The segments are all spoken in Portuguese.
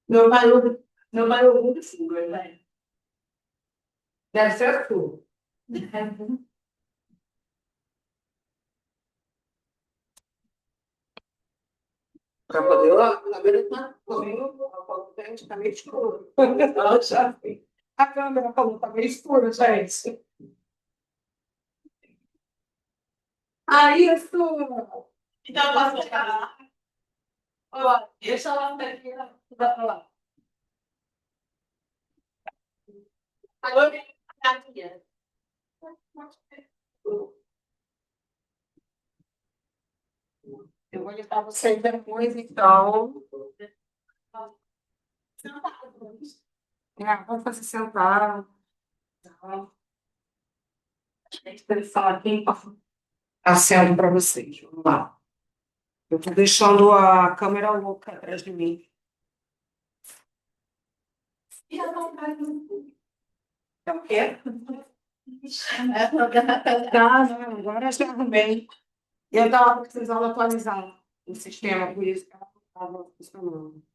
Meu pai, meu pai ouve muito fuga, né? Deve ser a sua. Para poder lá, a câmera está comigo, a câmera está meio escura. Eu já vi. A câmera falou, está meio escura, gente. Ah, isso! Então, eu posso pegar lá. Ó, deixa lá daqui, dá para lá. Agora, aqui. Eu vou limpar vocês depois, então. Vamos fazer sentar. Expressão aqui. Acendo para vocês. Vamos lá. Eu estou deixando a câmera louca atrás de mim. E a vontade é o quê? Tá, não, agora eu já arrumei. Eu estava precisando atualizar o sistema, por isso que ela estava funcionando.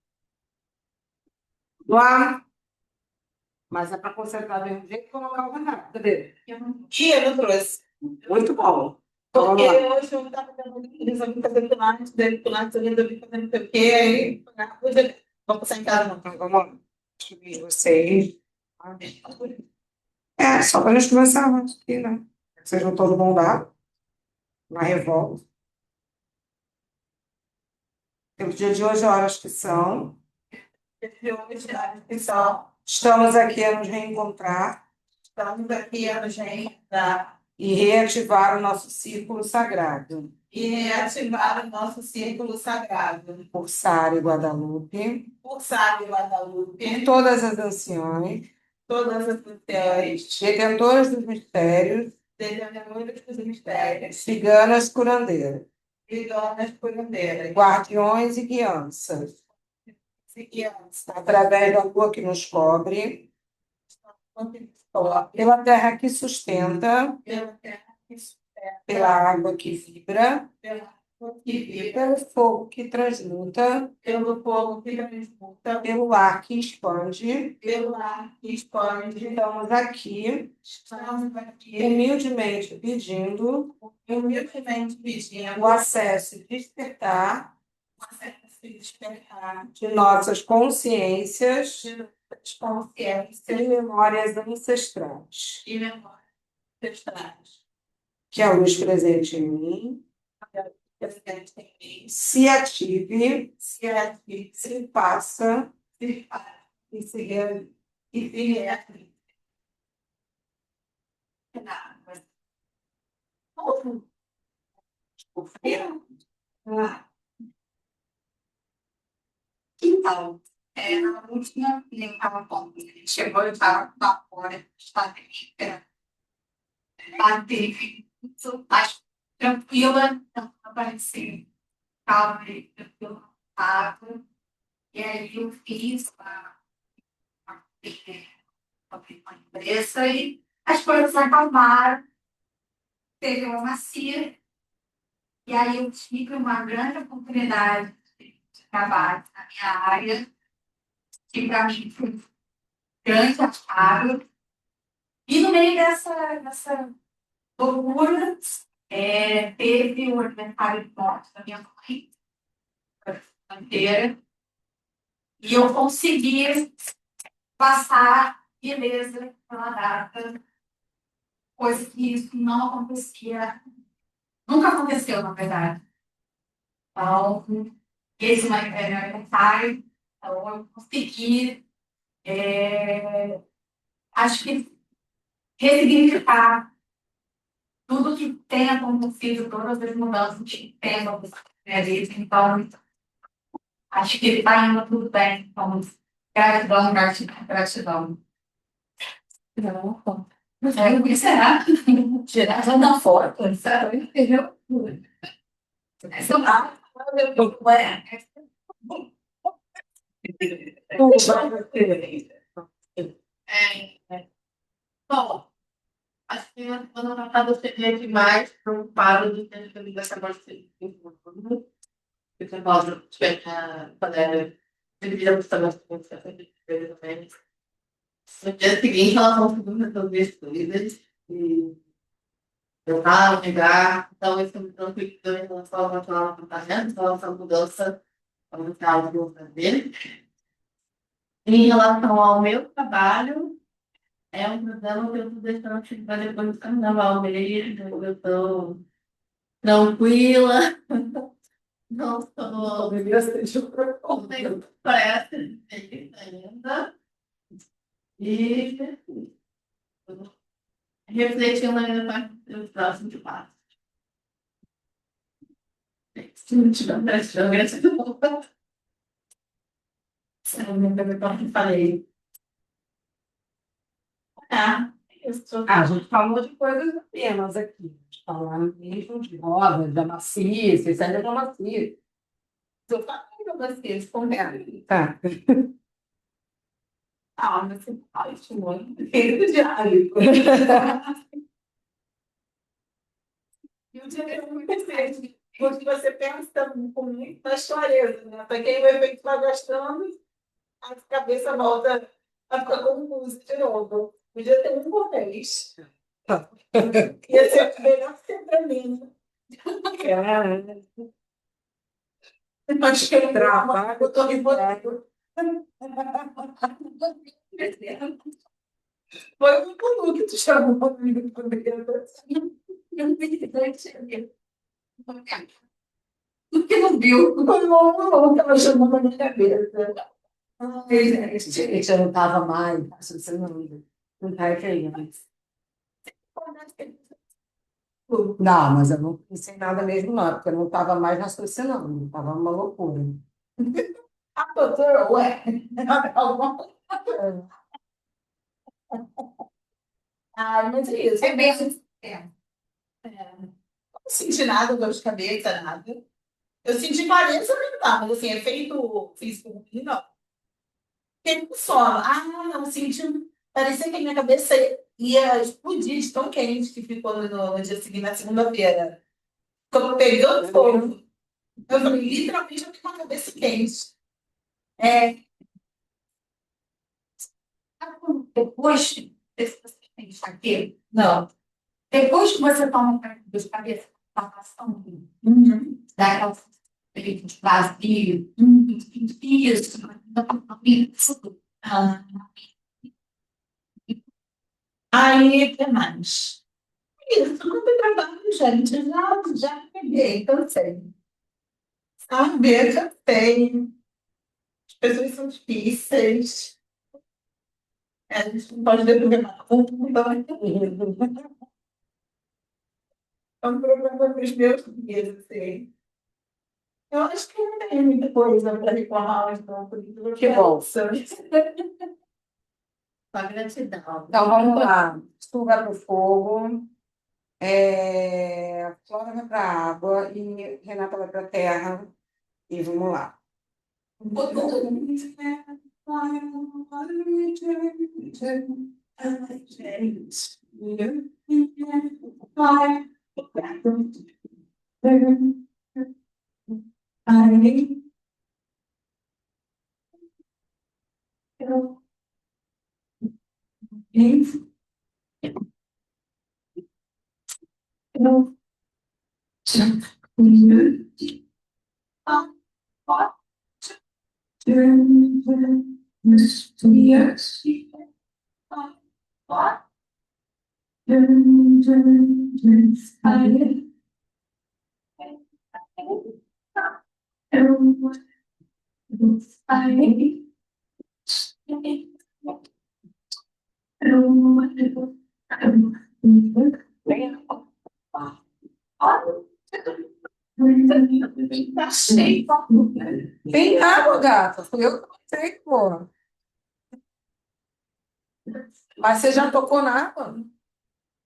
Lá, mas é para consertar do mesmo jeito e colocar o radar. Cadê? E eu não trouxe. Muito bom. Porque hoje eu estava resolvi fazer pilates, daí pilates eu resolvi fazer não sei o quê, aí vamos passar em casa, não. Então, vamos subir vocês. É, só para a gente começar aqui, né? Vocês não estão bom dado, na revolta. Temos dia de hoje, horas que são. De hoje, horas que são. Estamos aqui a nos reencontrar. Estamos aqui a nos reencontrar. E reativar o nosso círculo sagrado. E reativar o nosso círculo sagrado. Por Sara e Guadalupe. Por Sara e Guadalupe. Por todas as anciãs. Todas as anciãs. Detentoras dos mistérios. Detentoras dos mistérios. Ciganas curandeiras. Ciganas curandeiras. Guardiões e guianças. Através da lua que nos cobre. Pela terra que sustenta. Pela água que vibra. Pelo fogo que transmuta. Pelo ar que expande. Estamos aqui. Humildemente pedindo. O acesso e despertar. De nossas consciências. E memórias ancestrais. Que a luz presente em mim se ative, se faça e se realize. Então, na última limpava ponto, ele chegou e estava com a fora, estava mais tranquila, não aparecia calma e tranquila. E aí eu fiz uma empresa e as coisas acalmaram, teve uma macia, e aí eu tive uma grande oportunidade de trabalho na minha área, que para mim foi um grande achado. E no meio dessa loucura, teve o aniversário de morte da minha mãe, inteira, e eu consegui passar beleza pela data, coisa que isso não acontecia, nunca aconteceu, na verdade. Então, esse é meu aniversário, então eu consegui, acho que, ressignificar tudo que tem acontecido, todas as mudanças que tem acontecido na minha vida. Então, acho que está indo tudo bem. Então, gratidão, gratidão, gratidão. Não, o que será? Tirar da foto, sabe? Entendeu? Essa bom, acho que ano passado eu cheguei demais preocupado de ter feliz essa parceria. você pode fazer dividir os trabalhos também. No dia seguinte, ela conseguiu resolver as coisas e voltar, negar. Então, isso me tranquilizou em relação ao apartamento, em relação à mudança comunitária que eu vou fazer. Em relação ao meu trabalho, é um problema que eu estou deixando para depois do carnaval mesmo. Eu estou tranquila, não estou. Deveria ser de outra Não forma. tenho pressa de ter ainda. E refletindo ainda para o próximo passo. Se não tiver pressa, gratidão. Eu falei. Isso. A gente falou de coisas apenas aqui. A gente falou mesmo de rodas, da macia, isso aí é da macia. Eu falei para vocês, conversa. Tá. Ah, mas você ótimo. Feito diário. E o dia que eu comecei, porque você pensa com muita clareza, né? Para quem o efeito vai gastando, a cabeça volta a ficar confusa de novo. Podia ter um por mês. Ia ser melhor que para mim. Acho que eu trabalho, eu estou rimando. Foi o Lulu que tu chamou comigo primeiro. Eu não entendi. Por que não viu? Não, estava chamando na minha cabeça. Ai, gente, eu não estava mais raciocinando. Não está querendo. Não, mas eu não pensei em nada mesmo, não, porque eu não estava mais raciocinando, estava uma loucura. A doutora, ué. Ai, mas é isso. É mesmo. Não senti nada, dor de cabeça, nada. Eu senti clareza mental, mas assim, efeito físico ruim, não. Fiquei com sono. Ah, não, senti. Parecia que a minha cabeça ia explodir de tão quente que ficou no dia seguinte, na segunda-feira. Quando pegando fogo. Eu falei, literalmente, eu fiquei com a cabeça quente. É, Depois, se você tem enxaqueca, não. depois que você toma um dor de cabeça, tá passando, dá aquela sensação de vazio, isso, isso. Ah, aí, o que mais? Isso, não tem trabalho, gente. Já peguei, cansei. Sabe, cansei. As pessoas são difíceis. É, a gente não pode depender da culpa. É um problema dos meus dias, assim. Eu acho que não tem muita coisa para reclamar, mas não, por isso Que bom. Só gratidão. Então, vamos lá. Tu vai para o fogo, Flora vai para a água e Renata vai para a terra. E vamos lá. Tem água, gata. Fui eu que botei, pô. Mas você já tocou na água?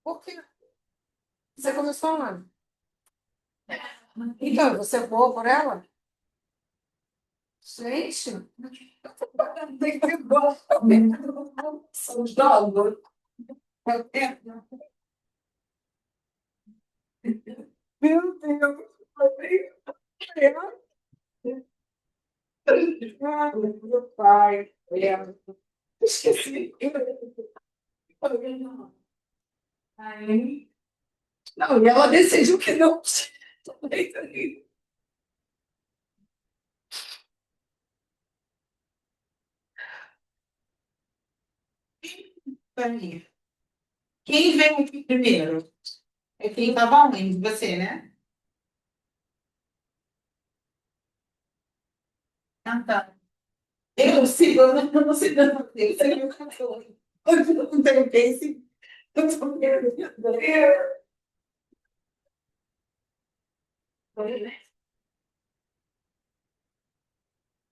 Por quê? Você começou lá. Então, você voou por ela? Gente, tem que ter bom também. São jogos. Meu Deus. Ah, meu pai. Esqueci. Aí, não, e ela decidiu que não. Quem veio aqui primeiro? É quem estava onde? Você, né? Ah, tá. Eu sigo, eu não sei dançar. Eu sei meu cachorro. Hoje eu não tenho pace. Eu sou meio.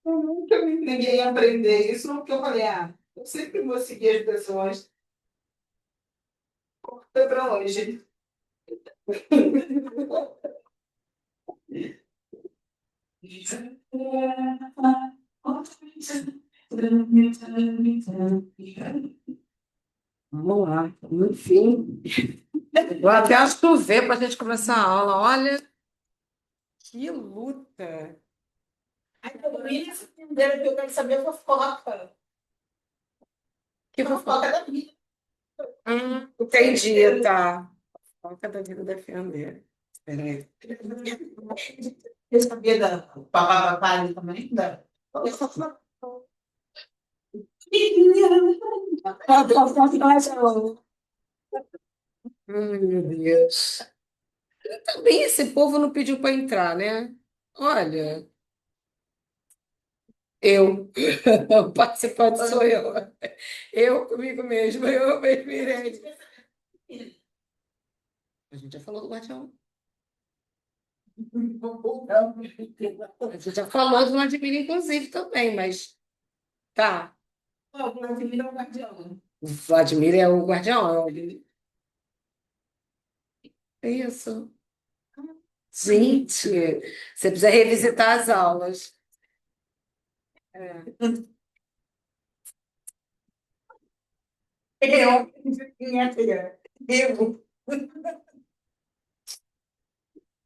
Eu nunca me ninguém aprender isso, porque eu falei, eu sempre vou seguir as pessoas. Foi para longe. Vamos lá, enfim. Vou até chover para a gente começar a aula. Olha, que luta. Ai, pelo menos entenderam que eu quero saber a fofoca. Que fofoca da vida. Entendi, tá. Fofoca da vida defender. Espera aí. Eu sabia da papapá também? Da. Ai, meu Deus. Também esse povo não pediu para entrar, né? Olha, eu, o participante sou eu. Eu comigo mesmo, eu mesmo irei. A gente já falou do Guardião. A gente já falou do Vladimir, inclusive, também, mas tá. O Vladimir é o Guardião. O Vladimir é o Guardião, é isso. Gente, você precisa revisitar as aulas. É. Eu, minha filha, eu.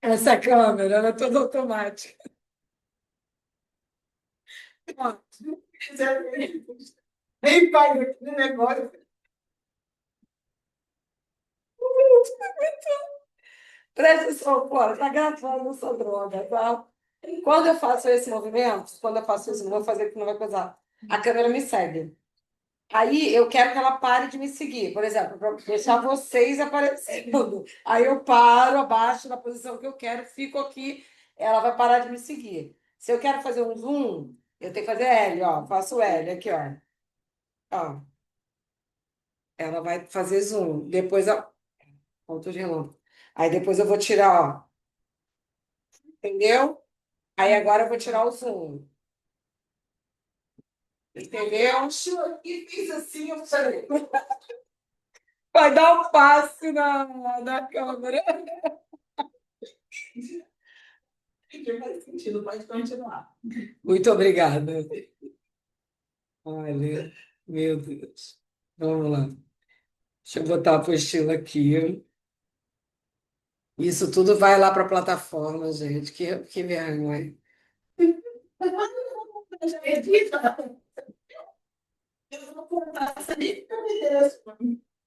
Essa câmera, ela é toda automática. Ó, nem faz aqui no negócio. Presta atenção, fora, tá gravando essa droga, tá? Quando eu faço esse movimento, quando eu faço isso, não vou fazer que não vai coisar. A câmera me segue. Aí eu quero que ela pare de me seguir, por exemplo, para deixar vocês aparecendo. Aí eu paro, abaixo na posição que eu quero, fico aqui, ela vai parar de me seguir. Se eu quero fazer um zoom, eu tenho que fazer L, ó. Faço L aqui, ó. Ó, ela vai fazer zoom. Depois, ó, ponto de relâmpago. Aí depois eu vou tirar, ó. Entendeu? Aí agora eu vou tirar o zoom. Entendeu? E fiz assim, eu falei. Vai dar um passe na câmera. Que faz sentido, pode continuar. Muito obrigada. Olha, meu Deus. Vamos lá. Deixa eu botar a apostila aqui. Isso tudo vai lá para a plataforma, gente. Que vergonha. Eu vou contar essa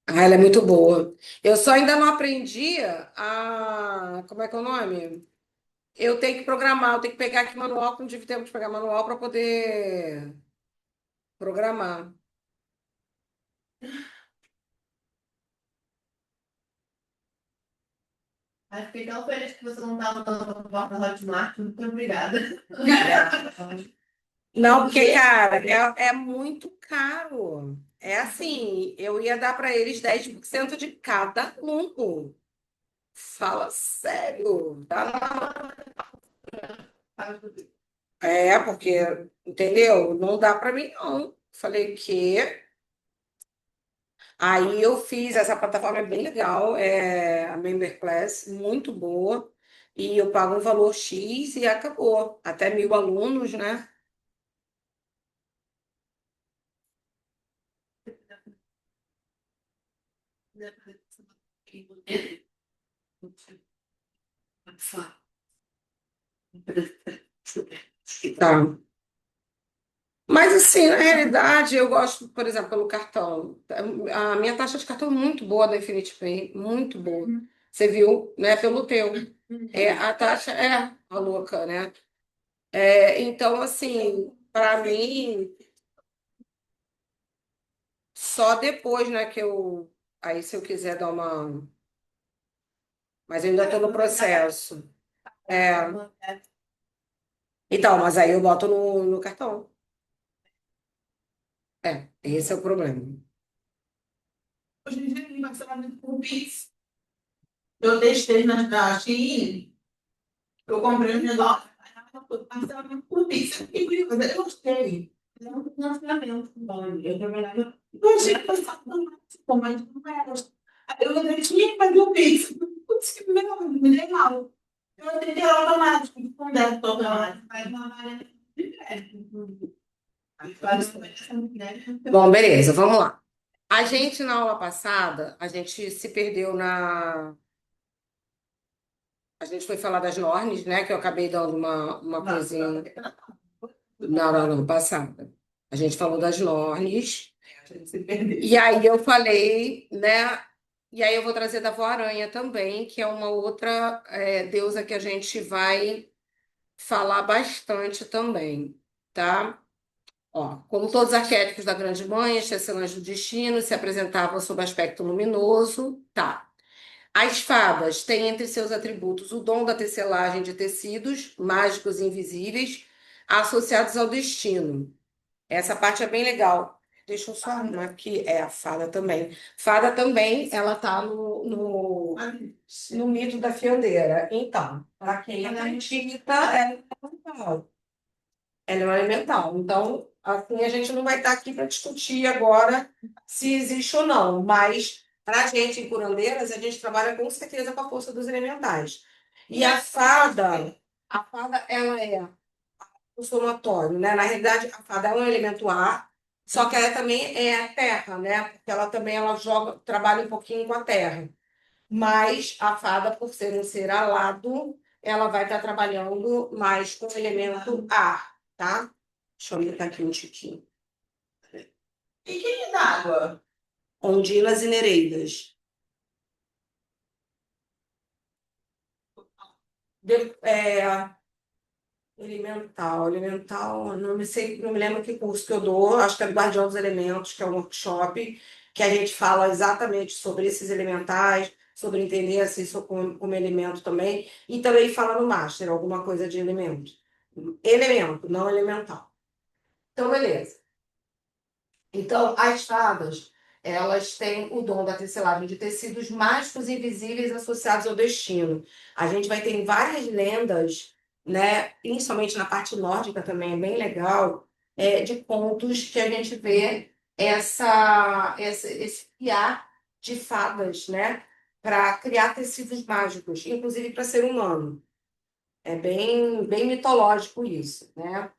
ela é muito boa. Eu só ainda não aprendi a. Como é que é o nome? Eu tenho que programar, eu tenho que pegar aqui manual, que não tive tempo de pegar manual para poder programar. Aí fiquei tão feliz que você não estava dando porta da Hotmart. Muito obrigada. Não, porque, cara, é muito caro. É assim, eu ia dar para eles 10% de cada aluno. Fala sério. É, porque, entendeu? Não dá para mim, não. Falei que. Aí eu fiz, essa plataforma é bem legal, é a Member Class, muito boa. E eu pago um valor X e acabou. Até 1.000 alunos, né? Tá. Mas assim, na realidade, eu gosto, por exemplo, pelo cartão. A minha taxa de cartão é muito boa da Infinity Pay, muito boa. Você viu, né? Pelo teu. A taxa é a louca, né? Então, assim, para mim, só depois, né, que eu. Aí, se eu quiser dar uma. Mas eu ainda estou no processo. É. Então, mas aí eu boto no cartão. Esse é o problema. Hoje em dia, tem parcelamento por Pix. Eu testei na Shein, eu comprei um negócio, parcelamento por Pix. Eu fiquei curiosa, eu gostei. É um financiamento bom. Eu trabalhava. Eu achei que fosse bom, mas não era. Eu ainda tinha que fazer o Pix. Putz, que legal. Eu achei que era automático, não deve ser automático, mas uma maneira de crédito. Bom, beleza, vamos lá. A gente, na aula passada, a gente se perdeu na. A gente foi falar das normes, né? Que eu acabei dando uma coisinha. Não, passada. A gente falou das normes. E aí eu falei, né? E aí eu vou trazer da Voaranha também, que é uma outra deusa que a gente vai falar bastante também, tá? Ó, como todos os arquétipos da Grande Mãe, as tecelãs do destino se apresentavam sob aspecto luminoso, tá? As fadas têm entre seus atributos o dom da tecelagem de tecidos mágicos e invisíveis associados ao destino. Essa parte é bem legal. Deixa eu só arrumar aqui. A fada também. Fada também, ela tá no mito da fiandeira. Então, para quem acredita, ela é fundamental. Ela é um elemental. Então, assim, a gente não vai estar aqui para discutir agora se existe ou não, mas para a gente em curandeiras, a gente trabalha com certeza com a força dos elementais. E a fada, ela é o somatório, né? Na realidade, a fada é um elemento ar, só que ela também é a terra, né? Porque ela joga, trabalha um pouquinho com a terra. Mas a fada, por ser um ser alado, ela vai estar trabalhando mais com o elemento ar, tá? Deixa eu aumentar aqui um tiquinho. E quem é d'água? Ondinas e nereidas. Elemental, não me sei, não me lembro que curso que eu dou, acho que é do Guardião dos Elementos, que é um workshop, que a gente fala exatamente sobre esses elementais, sobre entender assim, isso como elemento também, e também fala no Master, alguma coisa de elemento. Elemento, não elemental. Então, beleza. Então, as fadas, elas têm o dom da tecelagem de tecidos mágicos e invisíveis associados ao destino. A gente vai ter várias lendas, né, principalmente na parte nórdica também, é bem legal, de contos que a gente vê esse criar de fadas, né, para criar tecidos mágicos, inclusive para ser humano. É bem, bem mitológico isso, né?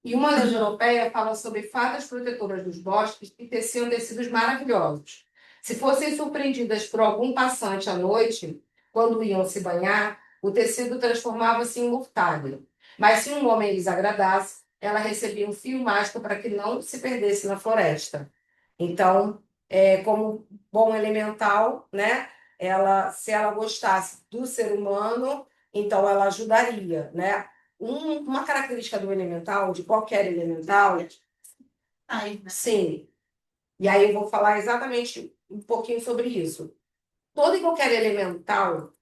E uma lenda europeia fala sobre fadas protetoras dos bosques que teciam tecidos maravilhosos. Se fossem surpreendidas por algum passante à noite, quando iam se banhar, o tecido transformava-se em mortalha. Mas se um homem lhes agradasse, ela recebia um fio mágico para que não se perdesse na floresta. Então, como bom elemental, né? Se ela gostasse do ser humano, então ela ajudaria, né? Uma característica do elemental, de qualquer elemental, Ai, sim. E aí eu vou falar exatamente um pouquinho sobre isso. Todo e qualquer elemental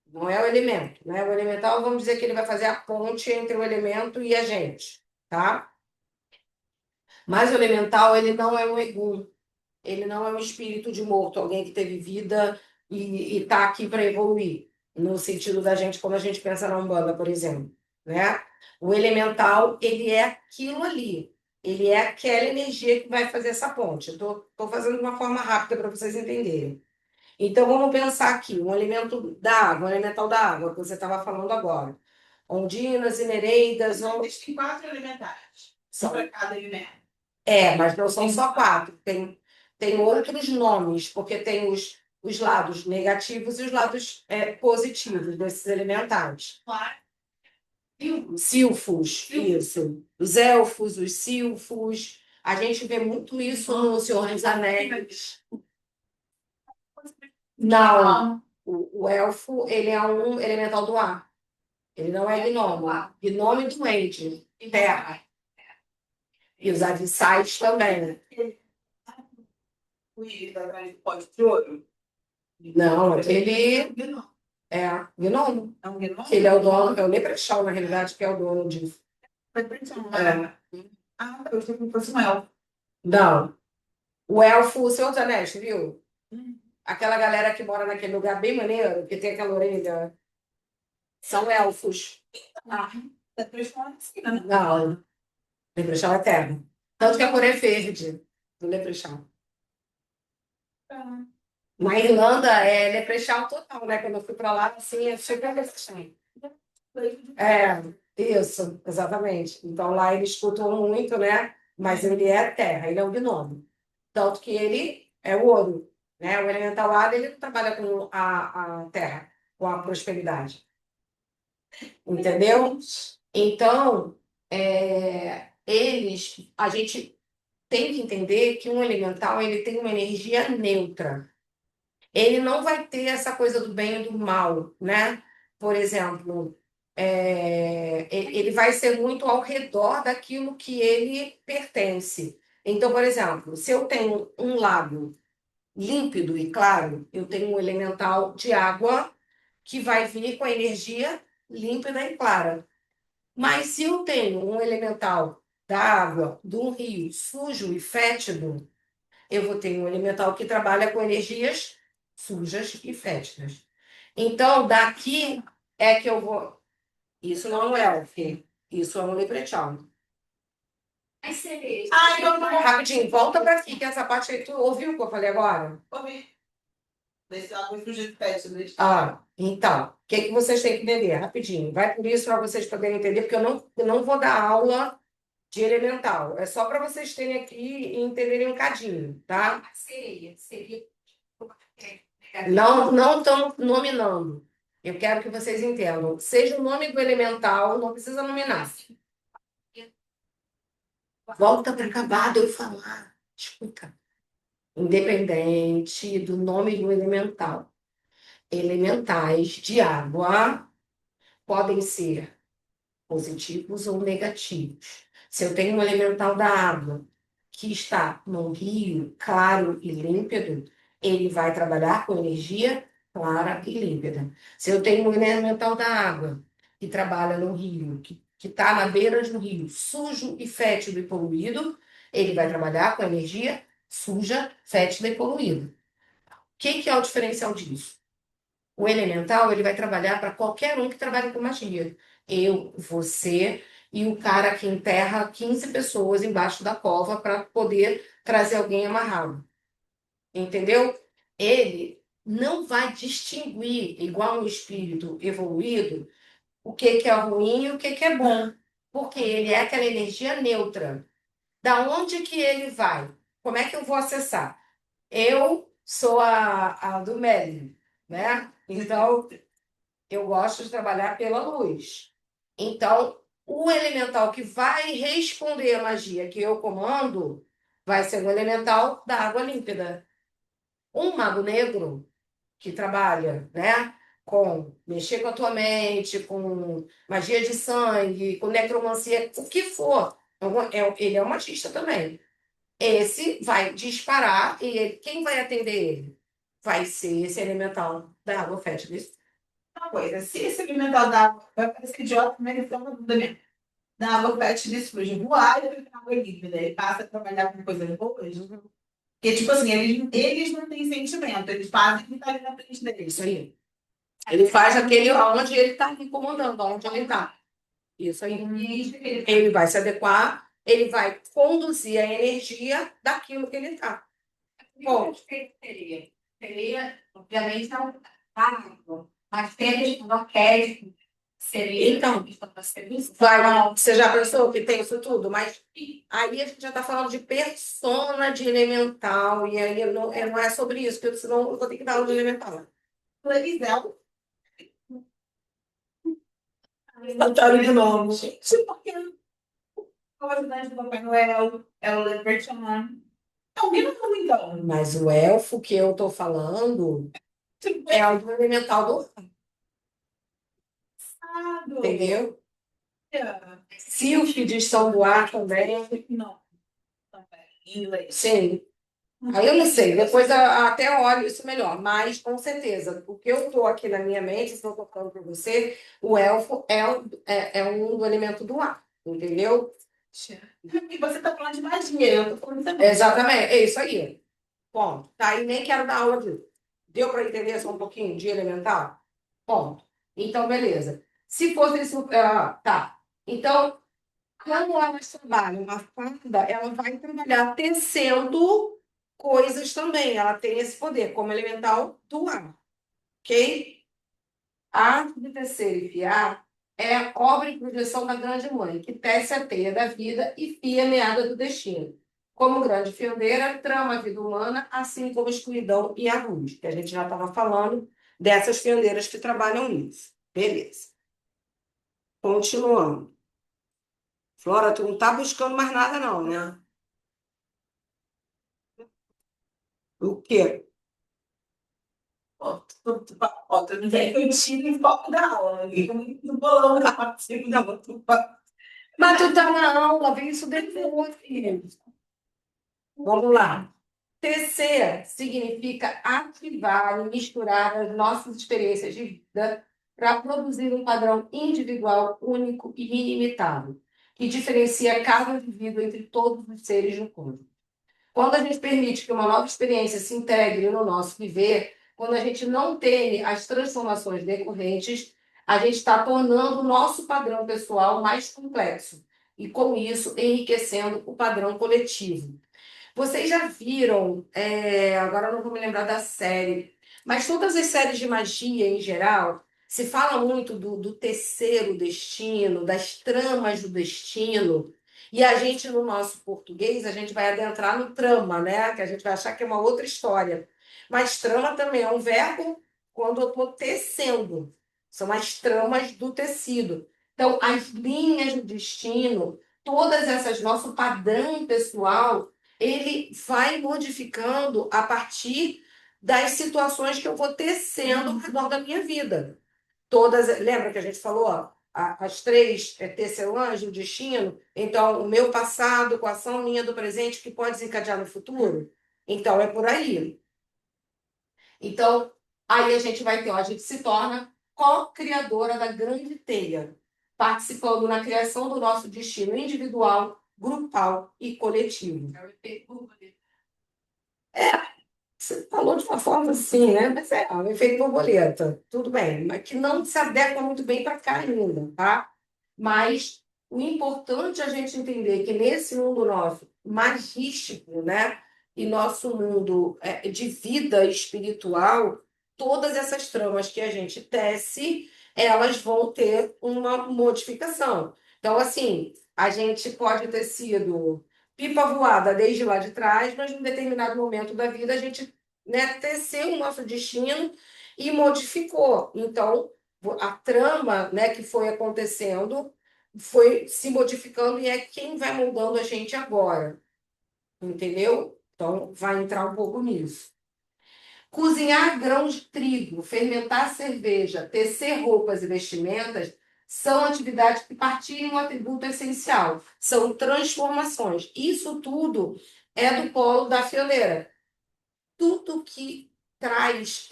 não é o elemento, né? O elemental, vamos dizer que ele vai fazer a ponte entre o elemento e a gente, tá? Mas o elemental, ele não é um egum, ele não é um espírito de morto, alguém que teve vida e está aqui para evoluir, no sentido da gente, como a gente pensa na Umbanda, por exemplo, né? O elemental, ele é aquilo ali, ele é aquela energia que vai fazer essa ponte. Estou fazendo de uma forma rápida para vocês entenderem. Então, vamos pensar aqui, um elemento da água, um elemental da água, que você estava falando agora. Ondinas e nereidas. Existem 4 elementais. São. Para cada elemento. Mas não são só 4. Tem outros nomes, porque tem os lados negativos e os lados positivos desses elementais. Claro. Silfos, isso. Os elfos, os silfos. A gente vê muito isso no Senhor dos Anéis. Não, o elfo, ele é um elemental do ar. Ele não é gnomo. Gnomo e duende, terra. E os abissais também. O Iris atrás do pote de ouro. Não, ele é gnomo. É um gnomo? Ele é o dono, é o Leprechaun, na realidade, que é o dono disso. Ah, eu achei que fosse um elfo. Não. O elfo, o Senhor dos Anéis, viu? Aquela galera que mora naquele lugar bem maneiro, que tem aquela orelha. São elfos. Tá transformando assim, né? Não. Leprechaun é eterno. Tanto que a cor é verde do Leprechaun. Na Irlanda é Leprechaun total, né? Quando eu fui pra lá, assim, é super Leprechaun. É, isso, exatamente. Então lá eles cultuam muito, né? Mas ele é terra, ele é um gnomo. Tanto que ele é o ouro, né? O elemental ar, ele não trabalha com a terra, com a prosperidade. Entendeu? Então, a gente tem que entender que um elemental ele tem uma energia neutra. Ele não vai ter essa coisa do bem e do mal, né? Por exemplo, ele vai ser muito ao redor daquilo que ele pertence. Então, por exemplo, se eu tenho um lago límpido e claro, eu tenho um elemental de água que vai vir com a energia límpida e clara. Mas se eu tenho um elemental da água, de um rio sujo e fétido, eu vou ter um elemental que trabalha com energias sujas e fétidas. Então, daqui é que eu vou. Isso não é um elfo, isso é um leprechaun. Mas sereia. Ah, então tá bom. Rapidinho, volta para aqui, que essa parte aí tu ouviu o que eu falei agora? Ouvi. Desse lado foi de pet, né? Então, o que vocês têm que entender? Rapidinho, vai por isso para vocês poderem entender, porque eu não vou dar aula de elemental. É só para vocês terem aqui e entenderem um cadinho, tá? Seria. Não estamos nominando. Eu quero que vocês entendam. Seja o nome do elemental, não precisa nominar. Volta para acabar de eu falar. Escuta. Independente do nome do elemental. Elementais de água podem ser positivos ou negativos. Se eu tenho um elemental da água que está num rio claro e límpido, ele vai trabalhar com energia clara e límpida. Se eu tenho um elemental da água que trabalha no rio, que está na beira de um rio sujo e fétido e poluído, ele vai trabalhar com energia suja, fétida e poluída. O que é o diferencial disso? O elemental, ele vai trabalhar para qualquer um que trabalhe com magia. Eu, você e o cara que enterra 15 pessoas embaixo da cova para poder trazer alguém amarrado. Entendeu? Ele não vai distinguir, igual um espírito evoluído, o que é ruim e o que é bom. Porque ele é aquela energia neutra. Da onde que ele vai? Como é que eu vou acessar? Eu sou a do Merlin, né? Então, eu gosto de trabalhar pela luz. Então, o elemental que vai responder a magia que eu comando vai ser o elemental da água límpida. Um mago negro que trabalha, né, com mexer com a tua mente, com magia de sangue, com necromancia, o que for, ele é um magista também. Esse vai disparar e quem vai atender ele? Vai ser esse elemental da água fétida. Uma coisa, se esse elemental da água, vai parecer idiota, mas ele é uma dúvida mesmo. Da água pet destrui voar e fica água líquida. Ele passa a trabalhar com coisas boas. Porque, tipo assim, eles não têm sentimento, eles fazem o que está ali na frente deles. Isso aí. Ele faz aquele onde ele está ali comandando, onde ele está. Isso aí. Ele vai se adequar, ele vai conduzir a energia daquilo que ele está. Bom, seria, obviamente, é um cargo, mas tem a questão do arquétipo, seria Então, a questão da sedução. você já pensou que tem isso tudo? Mas aí a gente já está falando de persona de elemental, e aí não é sobre isso, porque senão eu vou ter que dar aula de elemental. Florizel. Tartaruga não. Gente, porque o ajudante do Papai Noel é o Leprechaun. Alguém não falou então. Mas o elfo que eu tô falando é o do elemental do ar, entendeu? Sílfides são do ar também. Não. Em inglês. Sim. Aí eu não sei, depois até olho isso melhor, mas com certeza, o que eu tô aqui na minha mente, se eu tô falando para você, o elfo é um do elemento do ar, entendeu? E você tá falando de magia, eu tô falando também. Exatamente, é isso aí. Ponto. Tá, e nem quero dar aula disso. Deu para entender só um pouquinho de elemental? Ponto. Então, beleza. Se fosse isso, tá. Então, quando elas trabalham uma fada, ela vai trabalhar tecendo coisas também. Ela tem esse poder como elemental do ar, ok? A arte de tecer e fiar é a obra e projeção da grande mãe, que tece a teia da vida e fia a meada do destino. Como grande fiondeira, trama a vida humana, assim como a escuridão e a luz, que a gente já estava falando dessas fiondeiras que trabalham nisso. Beleza. Continuando. Flora, tu não tá buscando mais nada, não, né? O quê? Tu não vem que eu tiro em foco da aula. No bolão da partida da outra. Mas tu tá na aula, vem isso depois, filho. Vamos lá. Tecer significa ativar e misturar as nossas experiências de vida para produzir um padrão individual, único e ilimitável, que diferencia cada indivíduo entre todos os seres do mundo. Quando a gente permite que uma nova experiência se integre no nosso viver, quando a gente não teme as transformações decorrentes, a gente está tornando o nosso padrão pessoal mais complexo e, com isso, enriquecendo o padrão coletivo. Vocês já viram, agora eu não vou me lembrar da série, mas todas as séries de magia em geral, se fala muito do terceiro destino, das tramas do destino, e a gente, no nosso português, a gente vai adentrar no trama, né? Que a gente vai achar que é uma outra história. Mas trama também é um verbo quando eu estou tecendo. São as tramas do tecido. Então, as linhas do destino, todas essas, nosso padrão pessoal, ele vai modificando a partir das situações que eu vou tecendo ao redor da minha vida. Todas, lembra que a gente falou, ó, as três tecelãs do destino? Então, o meu passado com a ação minha do presente que pode desencadear no futuro? Então, é por aí. Então, aí a gente vai ter, ó, a gente se torna co-criadora da grande teia, participando na criação do nosso destino individual, grupal e coletivo. Você falou de uma forma assim, né? Mas é um efeito borboleta, tudo bem, mas que não se adequa muito bem para cá ainda, tá? Mas o importante é a gente entender que nesse mundo nosso magístico, né? E nosso mundo de vida espiritual, todas essas tramas que a gente tece, elas vão ter uma modificação. Então, assim, a gente pode ter sido pipa voada desde lá de trás, mas num determinado momento da vida a gente, né, teceu o nosso destino e modificou. Então, a trama, né, que foi acontecendo foi se modificando e é quem vai moldando a gente agora, entendeu? Então, vai entrar um pouco nisso. Cozinhar grãos de trigo, fermentar cerveja, tecer roupas e vestimentas são atividades que partilham um atributo essencial, são transformações. Isso tudo é do polo da fioleira. Tudo que traz,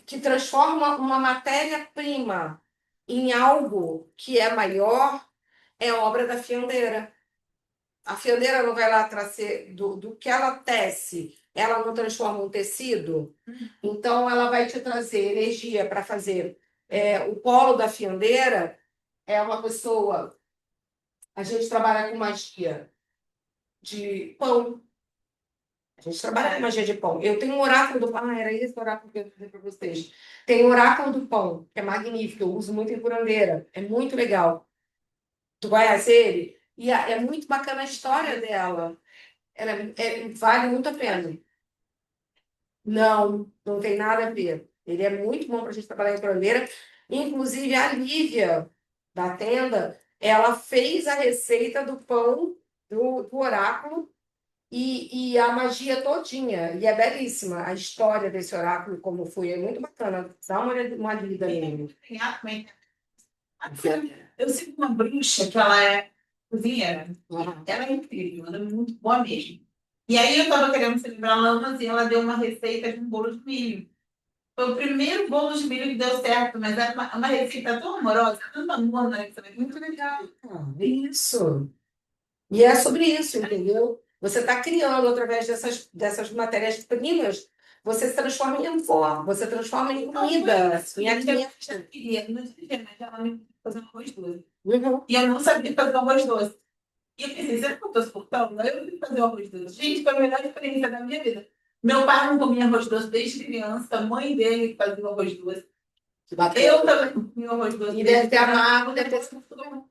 que transforma uma matéria-prima em algo que é maior, é obra da fiondeira. A fioleira não vai lá trazer do que ela tece, ela não transforma um tecido, então ela vai te trazer energia para fazer. O polo da fiondeira é uma pessoa. A gente trabalha com magia de pão. A gente trabalha com magia de pão. Eu tenho um oráculo do pão. Ah, era esse oráculo que eu ia dizer para vocês. Tem o oráculo do pão, que é magnífico, eu uso muito em curandeira. É muito legal. Tu conhece ele? E é muito bacana a história dela. Ela vale muito a pena. Não, não tem nada a ver. Ele é muito bom para a gente trabalhar em curandeira, Inclusive, a Lívia, da tenda, ela fez a receita do pão do oráculo e a magia todinha. E é belíssima a história desse oráculo, como foi. É muito bacana. Dá uma lida nele. Eu sigo uma bruxa que ela é cozinheira. Uhum. Ela é incrível, ela é muito boa mesmo. E aí eu estava querendo celebrar ela, e ela deu uma receita de um bolo de milho. Foi o primeiro bolo de milho que deu certo, mas era uma receita tão amorosa, tão amor, né? Muito legal. Isso. E é sobre isso, entendeu? Você está criando através dessas matérias-primas, você se transforma em amor, você transforma em comida, em alimento. Eu queria, no dia, mas ela me fazer um arroz doce. Uhum. E eu não sabia fazer um arroz doce. E eu pensei, será que eu estou surtando? Eu fui fazer o arroz doce. Gente, foi a melhor experiência da minha vida. Meu pai não comia arroz doce desde criança, a mãe dele fazia o arroz doce. Que bacana. Eu também não comia arroz doce. E deve ter amargo, deve ter sido tudo.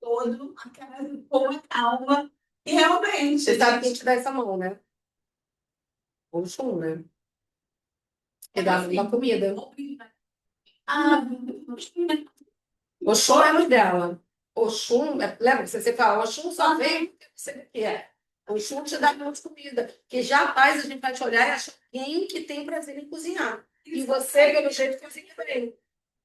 Todo, com uma calma. E realmente, Você sabe quem te dá essa mão, né? O Oxum, né? Que dá uma comida. Ah, Oxum é a luz dela. Oxum, lembra que você fala, Oxum só vem porque você quer. Oxum te dá mais comida. Que jamais a gente vai te olhar e achar alguém que tem prazer em cozinhar. E você, pelo jeito, cozinha bem.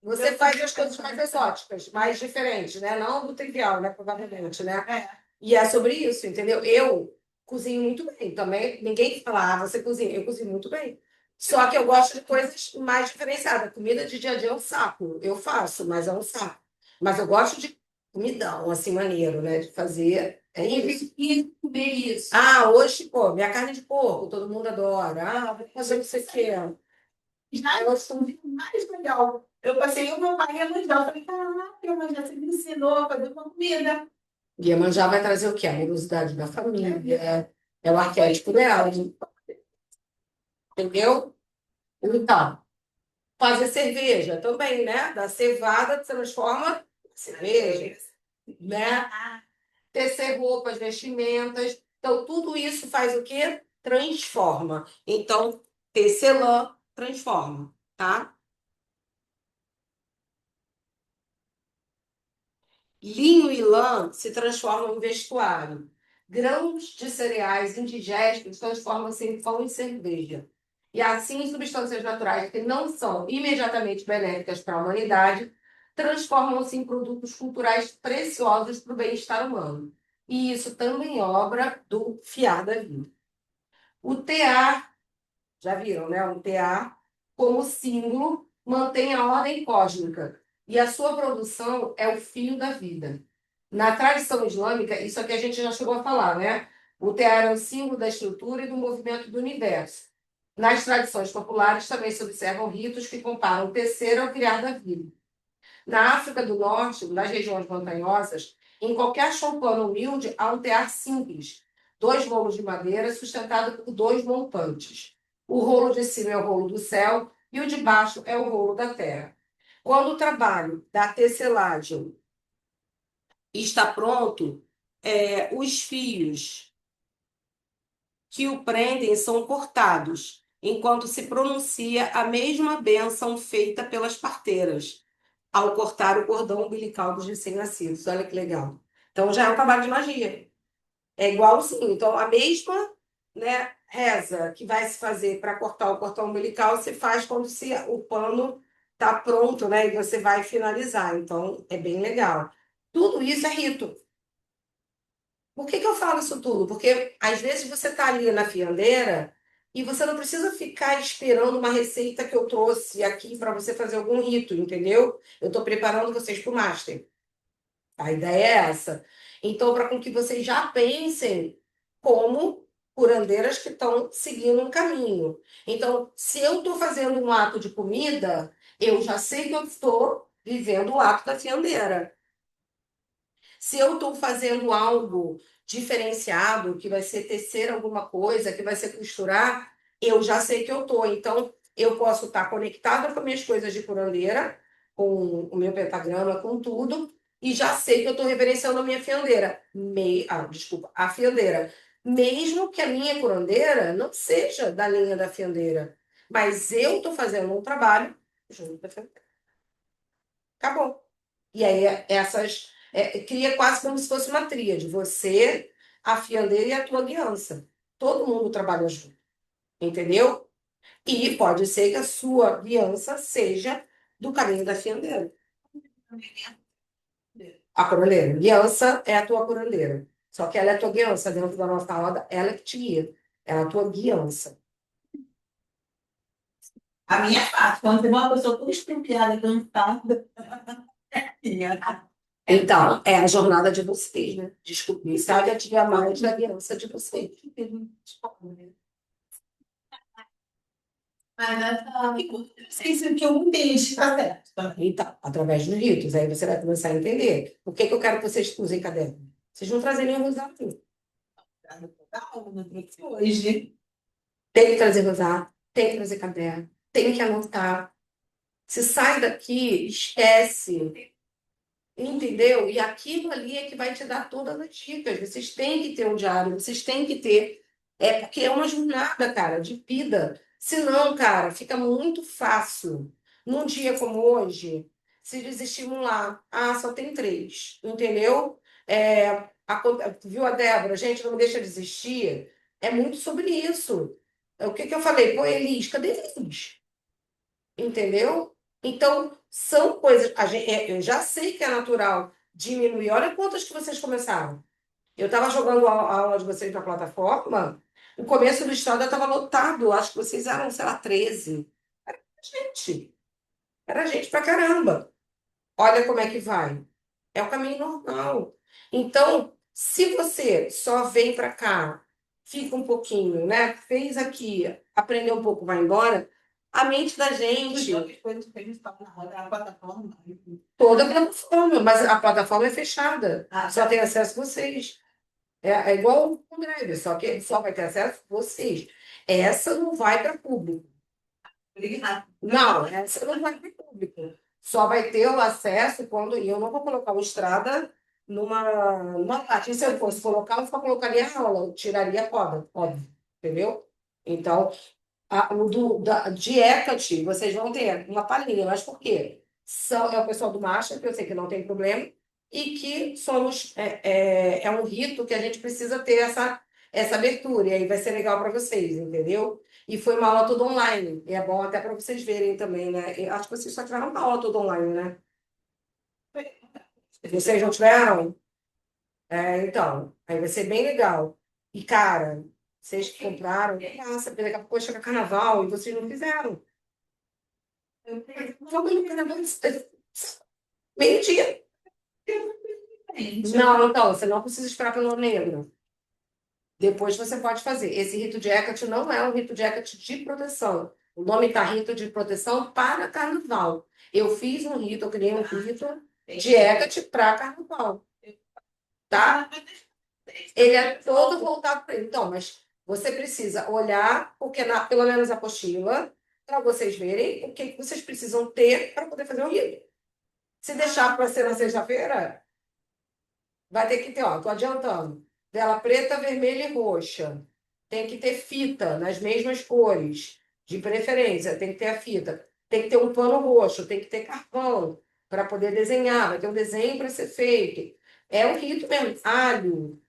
Você faz as coisas mais exóticas, mais diferentes, né? Não do trivial, né? Provavelmente, né? é. E é sobre isso, entendeu? Eu cozinho muito bem também. Ninguém fala, ah, você cozinha. Eu cozinho muito bem. Só que eu gosto de coisas mais diferenciadas. Comida de dia a dia é um saco. Eu faço, mas é um saco. Mas eu gosto de comidão, assim, maneiro, né? De fazer. É isso. E comer isso. Ah, hoje, pô, minha carne de porco, todo mundo adora. Ah, vou fazer não sei o quê. Já eu sou mais legal. Eu passei o meu pai a nos dar. Eu falei, caraca, mas já você me ensinou a fazer uma comida. Iemanjá vai trazer o quê? A amorosidade da família. É o arquétipo dela. Entendeu? Então, fazer cerveja também, né? Da cevada transforma em cerveja, né? Tecer roupas, vestimentas. Então, tudo isso faz o quê? Transforma. Então, tecelã transforma, tá? Linho e lã se transformam em vestuário. Grãos de cereais indigestos transformam-se em pão e cerveja. E assim, substâncias naturais que não são imediatamente benéficas para a humanidade transformam-se em produtos culturais preciosos para o bem-estar humano. E isso também é obra do fiar da vida. O tear, já viram, né? O tear, como símbolo, mantém a ordem cósmica. E a sua produção é o fio da vida. Na tradição islâmica, isso aqui a gente já chegou a falar, né? O tear é o símbolo da estrutura e do movimento do universo. Nas tradições populares também se observam ritos que comparam o tecer ao criar da vida. Na África do Norte, nas regiões montanhosas, em qualquer choupana humilde há um tear simples, dois rolos de madeira sustentados por dois montantes. O rolo de cima é o rolo do céu e o de baixo é o rolo da terra. Quando o trabalho da tecelagem está pronto, os fios que o prendem são cortados, enquanto se pronuncia a mesma bênção feita pelas parteiras, ao cortar o cordão umbilical dos recém-nascidos. Olha que legal. Então já é um trabalho de magia. É igualzinho. Então, a mesma, né, reza que vai se fazer para cortar o cordão umbilical, se faz quando o pano está pronto, né? E você vai finalizar. Então, é bem legal. Tudo isso é rito. Por que eu falo isso tudo? Porque às vezes você está ali na fiandeira e você não precisa ficar esperando uma receita que eu trouxe aqui para você fazer algum rito, entendeu? Eu estou preparando vocês para o Master. A ideia é essa. Então, para com que vocês já pensem como curandeiras que estão seguindo um caminho. Então, se eu estou fazendo um ato de comida, eu já sei que eu estou vivendo o ato da fiandeira. Se eu estou fazendo algo diferenciado, que vai ser tecer alguma coisa, que vai ser costurar, eu já sei que eu estou. Então, eu posso estar conectada com minhas coisas de curandeira, com o meu pentagrama, com tudo, e já sei que eu estou reverenciando a minha fiandeira. Desculpa, a fiandeira. Mesmo que a minha curandeira não seja da linha da fiandeira. Mas eu estou fazendo um trabalho junto da fiandeira. Acabou. E aí cria quase como se fosse uma tríade. Você, a fiandeira e a tua guiança. Todo mundo trabalha junto, entendeu? E pode ser que a sua guiança seja do caminho da fiandeira. A curandeira. Guiança é a tua curandeira. Só que ela é a tua guiança dentro da nossa roda, ela que te guia. Ela é a tua guiança. A minha é fácil. Quando você vê uma pessoa toda estrupiada, cansada. Então, é a jornada de vocês, né? Desculpe, sabe a tia mais da guiança de vocês. Mas essa. Não sei se o que eu entendi está certo. Então, através dos ritos, aí você vai começar a entender. Por que que eu quero que vocês usem caderno? Vocês vão trazer nenhum rosário. Hoje. Tem que trazer rosário, tem que trazer caderno, tem que anotar. Se sai daqui, esquece. Entendeu? E aquilo ali é que vai te dar todas as dicas. Vocês têm que ter um diário, vocês têm que ter. É porque é uma jornada, cara, de vida. Senão, cara, fica muito fácil. Num dia como hoje, se desestimular. Ah, só tem 3, entendeu? Viu a Débora? Gente, não me deixa desistir. É muito sobre isso. O que que eu falei? Pô, Elis, cadê Elis? Entendeu? Então, são coisas. Eu já sei que é natural diminuir. Olha quantas que vocês começaram. Eu estava jogando a aula de vocês na plataforma, o começo do estado estava lotado. Acho que vocês eram, sei lá, 13. Gente, era gente pra caramba. Olha como é que vai. É o caminho normal. Então, se você só vem para cá, fica um pouquinho, né? Fez aqui, aprendeu um pouco, vai embora, a mente da gente. Coisas que a gente está na roda, a plataforma. Toda a plataforma, mas a plataforma é fechada. Ah, Só tem acesso vocês. É igual o Greve, só que só vai ter acesso vocês. Essa não vai para público. Obrigada. Não, essa não vai para público. Só vai ter o acesso quando. E eu não vou colocar o Estrada numa parte. E se eu fosse colocar, eu só colocaria a aula, eu tiraria a roda, óbvio. Entendeu? Então, de Hecate, vocês vão ter uma palhinha, mas por quê? É o pessoal do Marcha, que eu sei que não tem problema, e que é um rito que a gente precisa ter essa abertura, e aí vai ser legal para vocês, entendeu? E foi uma aula toda online, e é bom até para vocês verem também, né? Eu acho que vocês só tiveram uma aula toda online, né? Vocês não tiveram? Então, aí vai ser bem legal. E, cara, vocês que compraram, nossa, porque daqui a pouco chega carnaval e vocês não fizeram. Vamos no carnaval, meio-dia. Não, então, você não precisa esperar pelo Ano Negro. Depois você pode fazer. Esse rito de Hecate não é um rito de Hecate de proteção. O nome está rito de proteção para carnaval. Eu fiz um rito, eu criei um rito de Hecate para carnaval. Tá? Ele é todo voltado para ele. Então, mas você precisa olhar, porque pelo menos a apostila, para vocês verem o que que vocês precisam ter para poder fazer o rito. Se deixar para ser na sexta-feira, vai ter que ter, ó, tô adiantando, vela preta, vermelha e roxa. Tem que ter fita nas mesmas cores, de preferência, tem que ter a fita. Tem que ter um pano roxo, tem que ter carvão para poder desenhar, vai ter um desenho para ser feito. É um rito mesmo. Alho.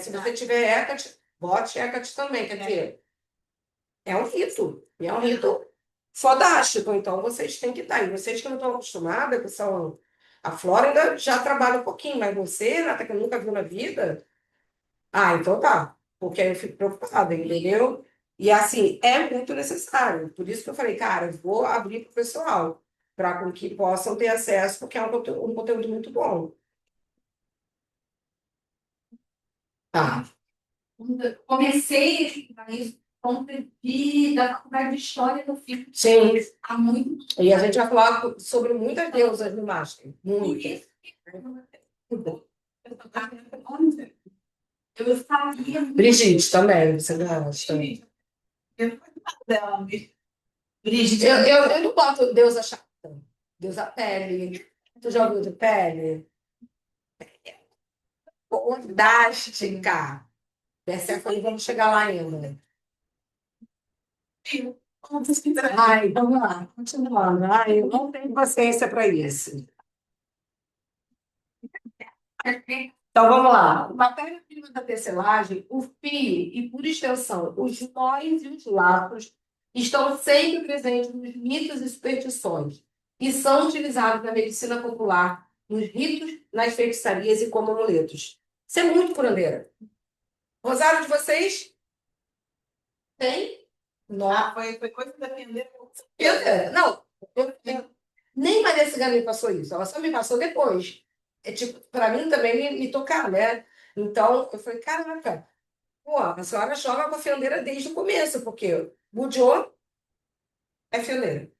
Se você tiver Hecate, bote Hecate também, quer dizer, é um rito. E é um rito fodástico, então vocês têm que estar. E vocês que não estão acostumadas, que são. A Flórida já trabalha um pouquinho, mas você, Nata, que nunca viu na vida. Ah, então tá. Porque aí eu fico preocupada, entendeu? E assim, é muito necessário. Por isso que eu falei, cara, eu vou abrir para o pessoal, para que possam ter acesso, porque é um conteúdo muito bom. Tá. Comecei a isso da faculdade de História do Filho Sim. há muito E a gente vai falar sobre muitas deusas no Master. Muitas. Eu sabia Brigitte também, você gosta. Dela, Brigitte. Eu não boto deusa chata. Deusa pele. Tu já ouviu de pele? Fodástica. Persephone, vamos chegar lá ainda. Ai, vamos lá, continuando. Ai, eu não tenho paciência para isso. Então, vamos lá. Matéria-prima da tecelagem, o fio e, por extensão, os nós e os laços estão sempre presentes nos mitos e superstições e são utilizados na medicina popular, nos ritos, nas feitiçarias e como amuletos. Isso é muito curandeira. Rosário de vocês? Tem? Nossa. Foi coisa de aprender. Não, nem Maria Cigana me passou isso, ela só me passou depois. É tipo, para mim também me tocar, né? Então, eu falei, caraca, pô, a senhora joga com a fiondeira desde o começo, porque budiou é fiondeira.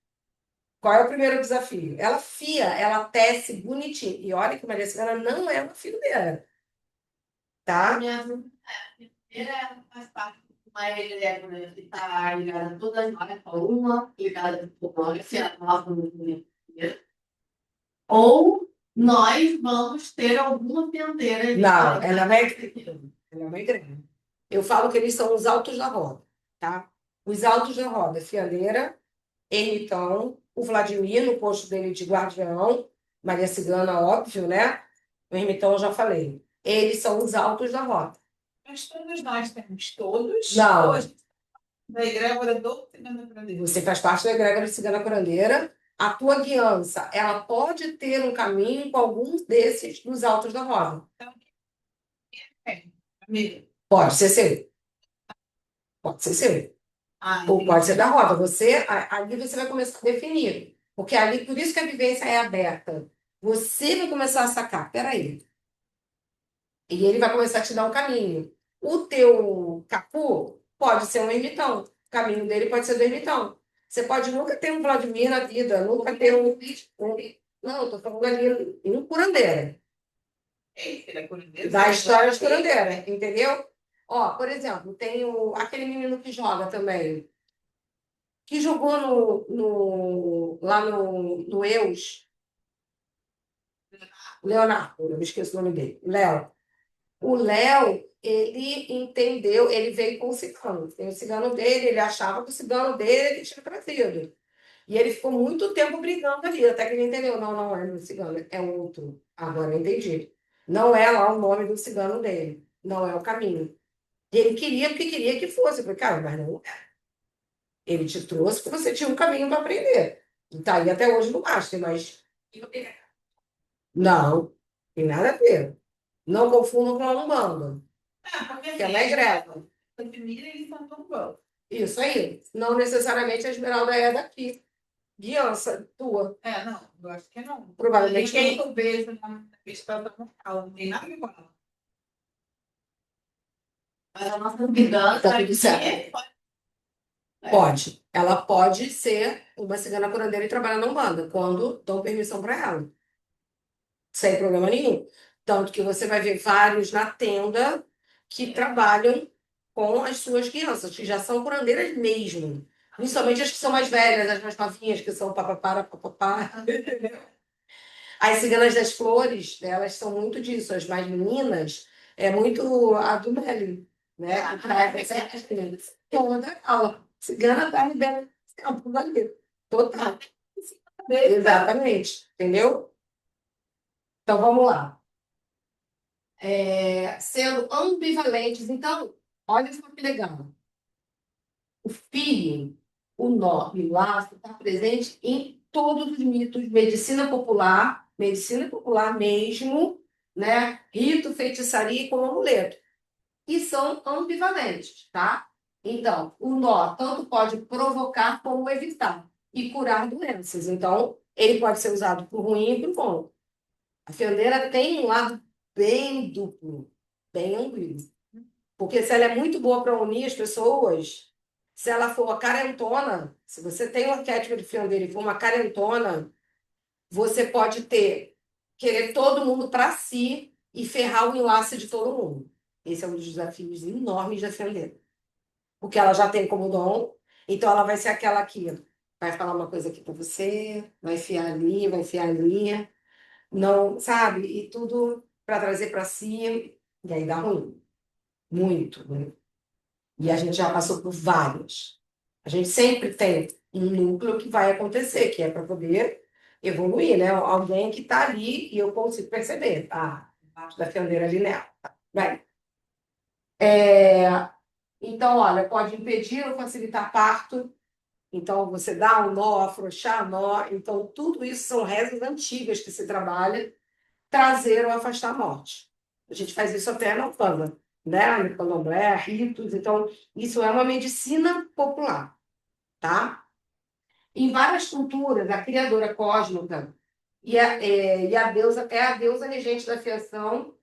Qual é o primeiro desafio? Ela fia, ela tece bonitinho. E olha que Maria Cigana não é uma fiondeira, tá? Minha primeira faz parte de uma egrégora que está ligada a todas nós, a uma ligada por nós, se a nossa ou nós vamos ter alguma penteira. Não, ela não é egrégora. Ela não é egrégora. Eu falo que eles são os altos da roda, tá? Os altos da roda, fiandeira, ermitão, o Vladimir, no posto dele de guardião, Maria Cigana, óbvio, né? O ermitão eu já falei. Eles são os altos da roda. Mas todos nós temos todos. Não. Hoje, da egrégora do Cigana Curandeira. Você faz parte da egrégora Cigana Curandeira. A tua guiança, ela pode ter um caminho com alguns desses dos altos da roda. Amiga. Pode ser seu. Pode ser seu. Ou pode ser da roda. Ali você vai começar a definir. Porque ali, por isso que a vivência é aberta. Você vai começar a sacar. Peraí. E ele vai começar a te dar um caminho. O teu capu pode ser um ermitão. O caminho dele pode ser do ermitão. Você pode nunca ter um Vladimir na vida, nunca ter não, estou falando ali um curandeira. Da história de curandeira, entendeu? Ó, por exemplo, tem aquele menino que joga também, que jogou lá no Eus. Leonardo, eu esqueci o nome dele. Léo. O Léo, ele entendeu, ele veio com o cigano. Tem o cigano dele, ele achava que o cigano dele ele tinha trazido. E ele ficou muito tempo brigando ali, até que ele entendeu. Não, não é o cigano, é outro. Agora eu entendi. Não é lá o nome do cigano dele. Não é o caminho. E ele queria porque queria que fosse. Eu falei, cara, mas não é. Ele te trouxe porque você tinha um caminho para aprender. E tá aí até hoje no Master, mas. Não, tem nada a ver. Não confundam com a Umbanda, Porque que ela é grega. Vladimir, eles são tão bons. Isso aí. Não necessariamente a Esmeralda é daqui. Guiança, tua. Não, eu acho que não. Provavelmente Quem não. eu vejo na escola não tem nada a ver com ela. Mas a nossa vida Tá tudo certo. Pode. Ela pode ser uma cigana curandeira e trabalhar na Umbanda, quando dão permissão para ela. Sem problema nenhum. Tanto que você vai ver vários na tenda que trabalham com as suas crianças, que já são curandeiras mesmo. Principalmente as que são mais velhas, as mais novinhas, que são papapá. As ciganas das flores, elas são muito disso. As mais meninas, é muito a do Melly, né? Que traz essas crianças. Toda aula. Cigana tá liberando tempo ali. Total. Exatamente. Entendeu? Então, vamos lá. Sendo ambivalentes. Então, olha só que legal. O fio, o nó e o laço está presente em todos os mitos, medicina popular mesmo, né? Rito, feitiçaria e como amuleto. E são ambivalentes, tá? Então, o nó tanto pode provocar como evitar e curar doenças. Então, ele pode ser usado por ruim e por bom. A fendeira tem um lado bem duplo, bem ambíguo. Porque se ela é muito boa para unir as pessoas, se ela for carentona, se você tem um arquétipo de fendeira e for uma carentona, você pode querer todo mundo para si e ferrar o enlace de todo mundo. Esse é um dos desafios enormes da fendeira. Porque ela já tem como dom, então ela vai ser aquela que vai falar uma coisa aqui para você, vai enfiar ali, vai enfiar ali, não, sabe? E tudo para trazer para si, e aí dá ruim. Muito, né? E a gente já passou por vários. A gente sempre tem um núcleo que vai acontecer, que é para poder evoluir, né? Alguém que está ali e eu consigo perceber, tá? Parte da fendeira ali nela. Bem, então, olha, pode impedir ou facilitar parto. Então, você dá um nó, afrouxar nó. Então, tudo isso são rezas antigas que se trabalha, trazer ou afastar a morte. A gente faz isso até na Umbanda, né? No Candomblé, ritos. Então, isso é uma medicina popular, tá? Em várias culturas, a criadora cósmica e a deusa é a deusa regente da criação,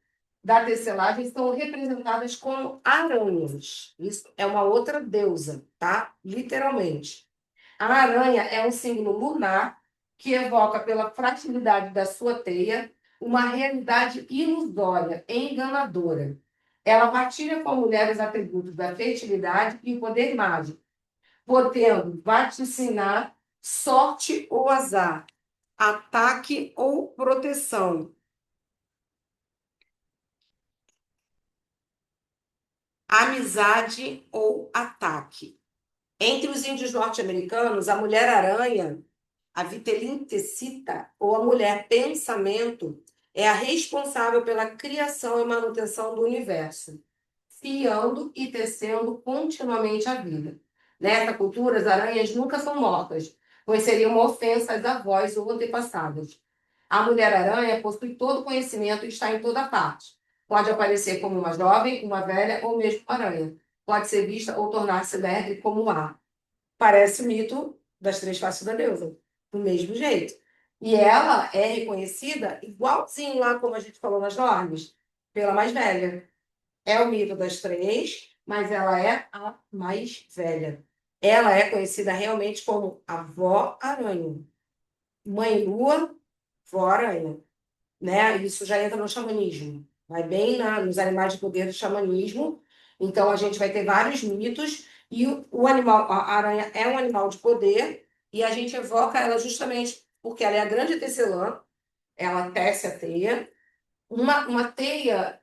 da tecelagem, são representadas como aranhas. Isso é uma outra deusa, tá? Literalmente. A aranha é um símbolo lunar que evoca pela fragilidade da sua teia uma realidade ilusória, enganadora. Ela partilha com a mulher os atributos da fertilidade e o poder mágico, podendo vaticinar sorte ou azar, ataque ou proteção, amizade ou ataque. Entre os índios norte-americanos, a mulher-aranha, a Vitelintecita, ou a mulher-pensamento, é a responsável pela criação e manutenção do universo, fiando e tecendo continuamente a vida. Nessa cultura, as aranhas nunca são mortas, pois seria uma ofensa às avós ou antepassadas. A mulher-aranha possui todo o conhecimento e está em toda parte. Pode aparecer como uma jovem, uma velha ou mesmo uma aranha. Pode ser vista ou tornar-se leve como o ar. Parece o mito das três faces da deusa, do mesmo jeito. E ela é reconhecida igualzinho lá, como a gente falou nas normas, pela mais velha. É o mito das três, mas ela é a mais velha. Ela é conhecida realmente como a Vó Aranha. Mãe Lua, Vó Aranha. Né? Isso já entra no xamanismo. Vai bem nos animais de poder do xamanismo. Então, a gente vai ter vários mitos. E o animal, a aranha é um animal de poder. E a gente evoca ela justamente porque ela é a grande tecelã. Ela tece a teia. Uma teia,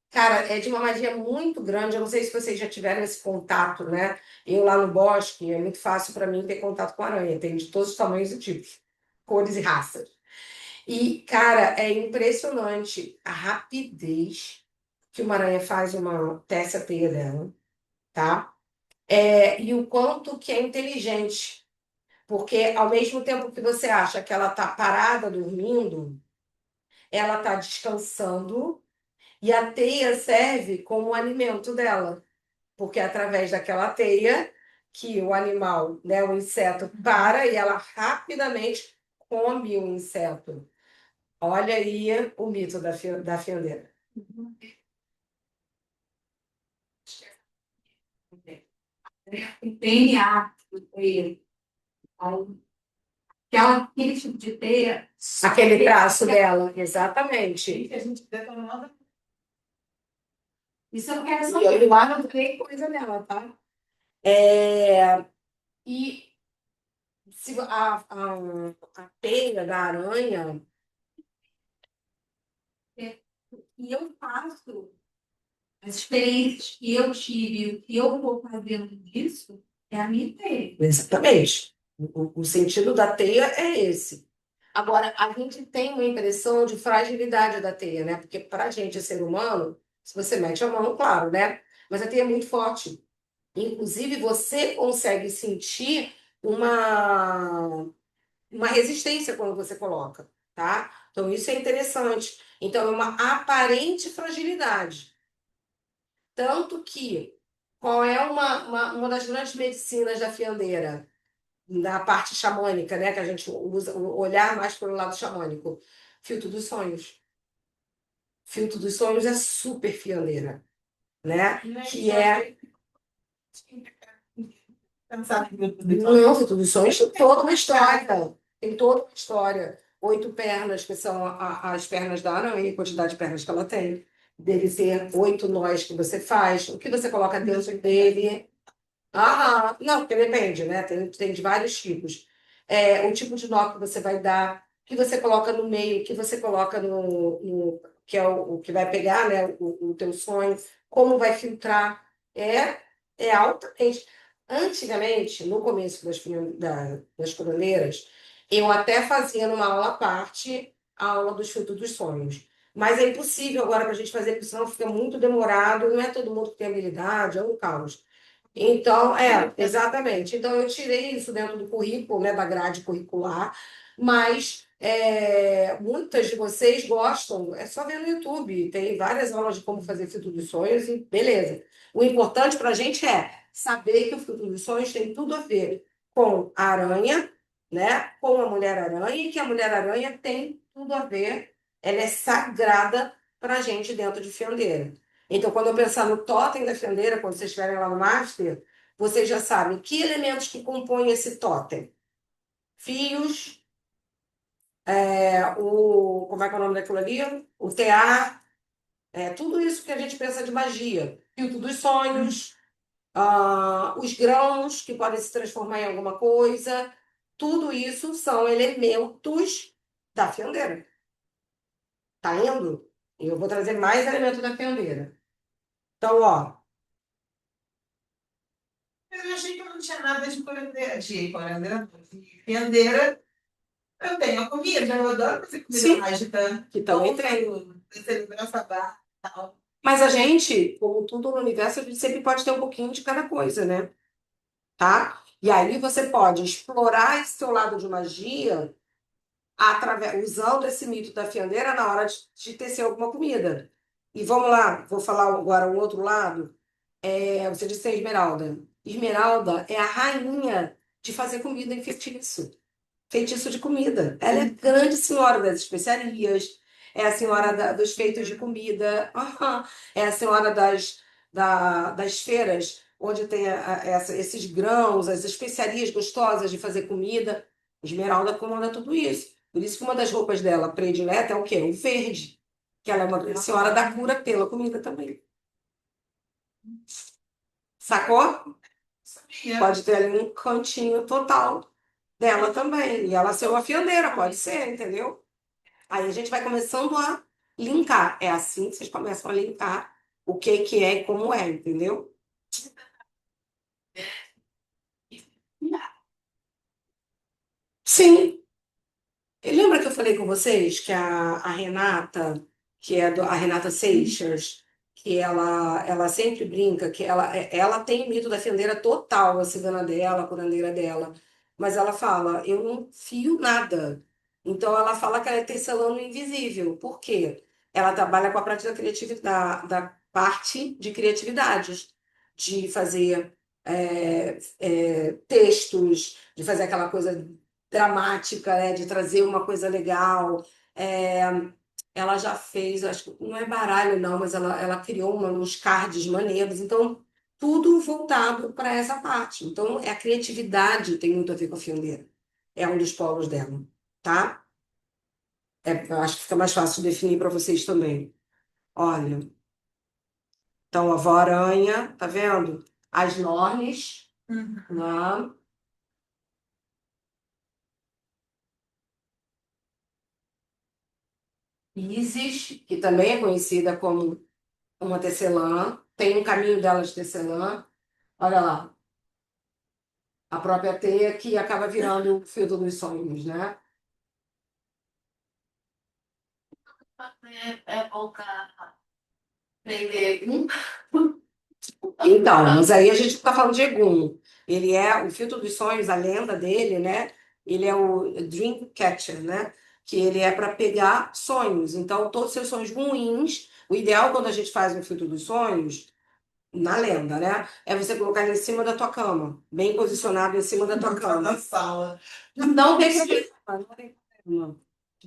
cara, é de uma magia muito grande. Eu não sei se vocês já tiveram esse contato, né? Eu lá no bosque, é muito fácil para mim ter contato com aranha. Tem de todos os tamanhos e tipos, cores e raças. E, cara, é impressionante a rapidez que uma aranha faz uma tece a teia dela, tá? E o quanto que é inteligente. Porque ao mesmo tempo que você acha que ela tá parada dormindo, ela tá descansando e a teia serve como alimento dela. Porque é através daquela teia que o animal, né, o inseto, para e ela rapidamente come o inseto. Olha aí o mito da fendeira. O DNA dele, aquele tipo de teia. Aquele traço dela, exatamente. Que a gente detona. Isso eu quero E saber. eu lá não tem coisa nela, tá? E se a teia da aranha, E eu faço as experiências que eu tive, o que eu vou fazendo disso, é a minha teia. exatamente. O sentido da teia é esse. Agora, a gente tem uma impressão de fragilidade da teia, né? Porque para a gente, ser humano, se você mete a mão, claro, né? Mas a teia é muito forte. Inclusive, você consegue sentir uma resistência quando você coloca, tá? Então, isso é interessante. Então, é uma aparente fragilidade. Tanto que, qual é uma das grandes medicinas da fiandeira, da parte xamânica, né? Que a gente usa, olhar mais pelo lado xamânico. Filtro dos sonhos. Filtro dos sonhos é super fiandeira, né? Que é Pensar que Não, Filtro dos Sonhos tem toda uma história. Tem toda uma história. 8 pernas, que são as pernas da aranha, a quantidade de pernas que ela tem. Dele ter 8 nós que você faz, o que você coloca dentro dele. Não, porque depende, né? Tem de vários tipos. O tipo de nó que você vai dar, o que você coloca no meio, o que você coloca que é o que vai pegar, né? O teu sonho, como vai filtrar. É altamente. Antigamente, no começo das curandeiras, eu até fazia numa aula à parte a aula dos frutos dos sonhos. Mas é impossível agora para a gente fazer, porque senão fica muito demorado, não é todo mundo que tem habilidade, é um caos. Então, exatamente. Então, eu tirei isso dentro do currículo, né, da grade curricular, mas muitas de vocês gostam, é só ver no YouTube, tem várias aulas de como fazer filtro dos sonhos e beleza. O importante para a gente é saber que o filtro dos sonhos tem tudo a ver com a aranha, né, com a Mulher-Aranha, e que a Mulher-Aranha tem tudo a ver, ela é sagrada para a gente dentro de Fiandeira. Então, quando eu pensar no totem da fiandeira, quando vocês estiverem lá no Master, vocês já sabem que elementos que compõem esse totem. Fios, como é que é o nome daquilo ali? O tear, tudo isso que a gente pensa de magia. Filtro dos sonhos, os grãos que podem se transformar em alguma coisa. Tudo isso são elementos da fiandeira. Tá indo? Eu vou trazer mais elementos da fiandeira. Então, ó, Eu achei que eu não tinha nada de curandeira, de fiandeira. Eu tenho a comida, eu adoro fazer comida Sim. mágica. que também Como tem. celebrar sabá e tal. Mas a gente, como tudo no universo, a gente sempre pode ter um pouquinho de cada coisa, né? Tá? E aí você pode explorar esse seu lado de magia usando esse mito da fiandeira na hora de tecer alguma comida. E vamos lá, vou falar agora um outro lado. Você disse a Esmeralda. Esmeralda é a rainha de fazer comida em feitiço. Feitiço de comida. Ela é a grande senhora das especiarias, é a senhora dos feitos de comida, é a senhora das feiras, onde tem esses grãos, as especiarias gostosas de fazer comida. Esmeralda comanda tudo isso. Por isso que uma das roupas dela predileta é o quê? O verde. Que ela é uma senhora da cura pela comida também. Sacou? Sabia. Pode ter ali um cantinho total dela também. E ela ser uma fiandeira, pode ser, entendeu? Aí a gente vai começando a linkar. É assim que vocês começam a linkar o que que é e como é, entendeu? Sim. E lembra que eu falei com vocês que a Renata, que é a Renata Seixas, que ela sempre brinca, que ela tem o mito da fendeira total, a cigana dela, a curandeira dela. Mas ela fala, eu não fio nada. Então ela fala que ela é tecelã invisível. Por quê? Ela trabalha com a prática da criatividade, da parte de criatividades, de fazer textos, de fazer aquela coisa dramática, né, de trazer uma coisa legal. É, ela já fez, acho que não é baralho, não, mas ela criou uns cards maneiros, então tudo voltado para essa parte. Então, a criatividade tem muito a ver com a fiandeira. É um dos polos dela, tá? Eu acho que fica mais fácil de definir para vocês também. Olha, então a avó-aranha, tá vendo? As nornes, né? Isis, que também é conhecida como uma tecelã, tem um caminho dela de tecelã. Olha lá, a própria teia que acaba virando o fio dos sonhos, né? É bom para aprender. Então, mas aí a gente está falando de Egum. Ele é o filtro dos sonhos, a lenda dele, né? Ele é o Dream Catcher, né? Que ele é para pegar sonhos. Então, todos os seus sonhos ruins, o ideal quando a gente faz um filtro dos sonhos, na lenda, né? É você colocar ele em cima da tua cama, bem posicionado em cima da tua cama. Na sala. Não tem problema, não tem problema.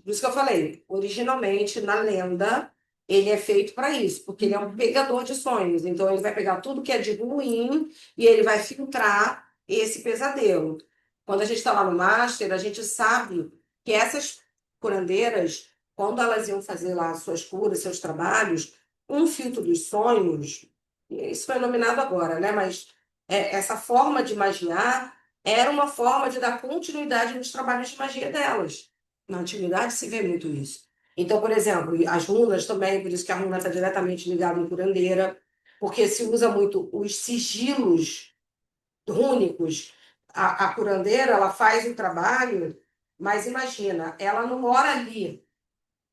Por isso que eu falei, originalmente, na lenda, ele é feito para isso, porque ele é um pegador de sonhos. Então, ele vai pegar tudo que é de ruim e ele vai filtrar esse pesadelo. Quando a gente está lá no Master, a gente sabe que essas curandeiras, quando elas iam fazer lá suas curas, seus trabalhos, um filtro dos sonhos, isso foi nominado agora, né? Mas essa forma de magiar era uma forma de dar continuidade nos trabalhos de magia delas. Na antiguidade se vê muito isso. Então, por exemplo, as runas também, por isso que a runa está diretamente ligada em curandeira, porque se usa muito os sigilos rúnicos. A curandeira, ela faz o trabalho, mas imagina, ela não mora ali,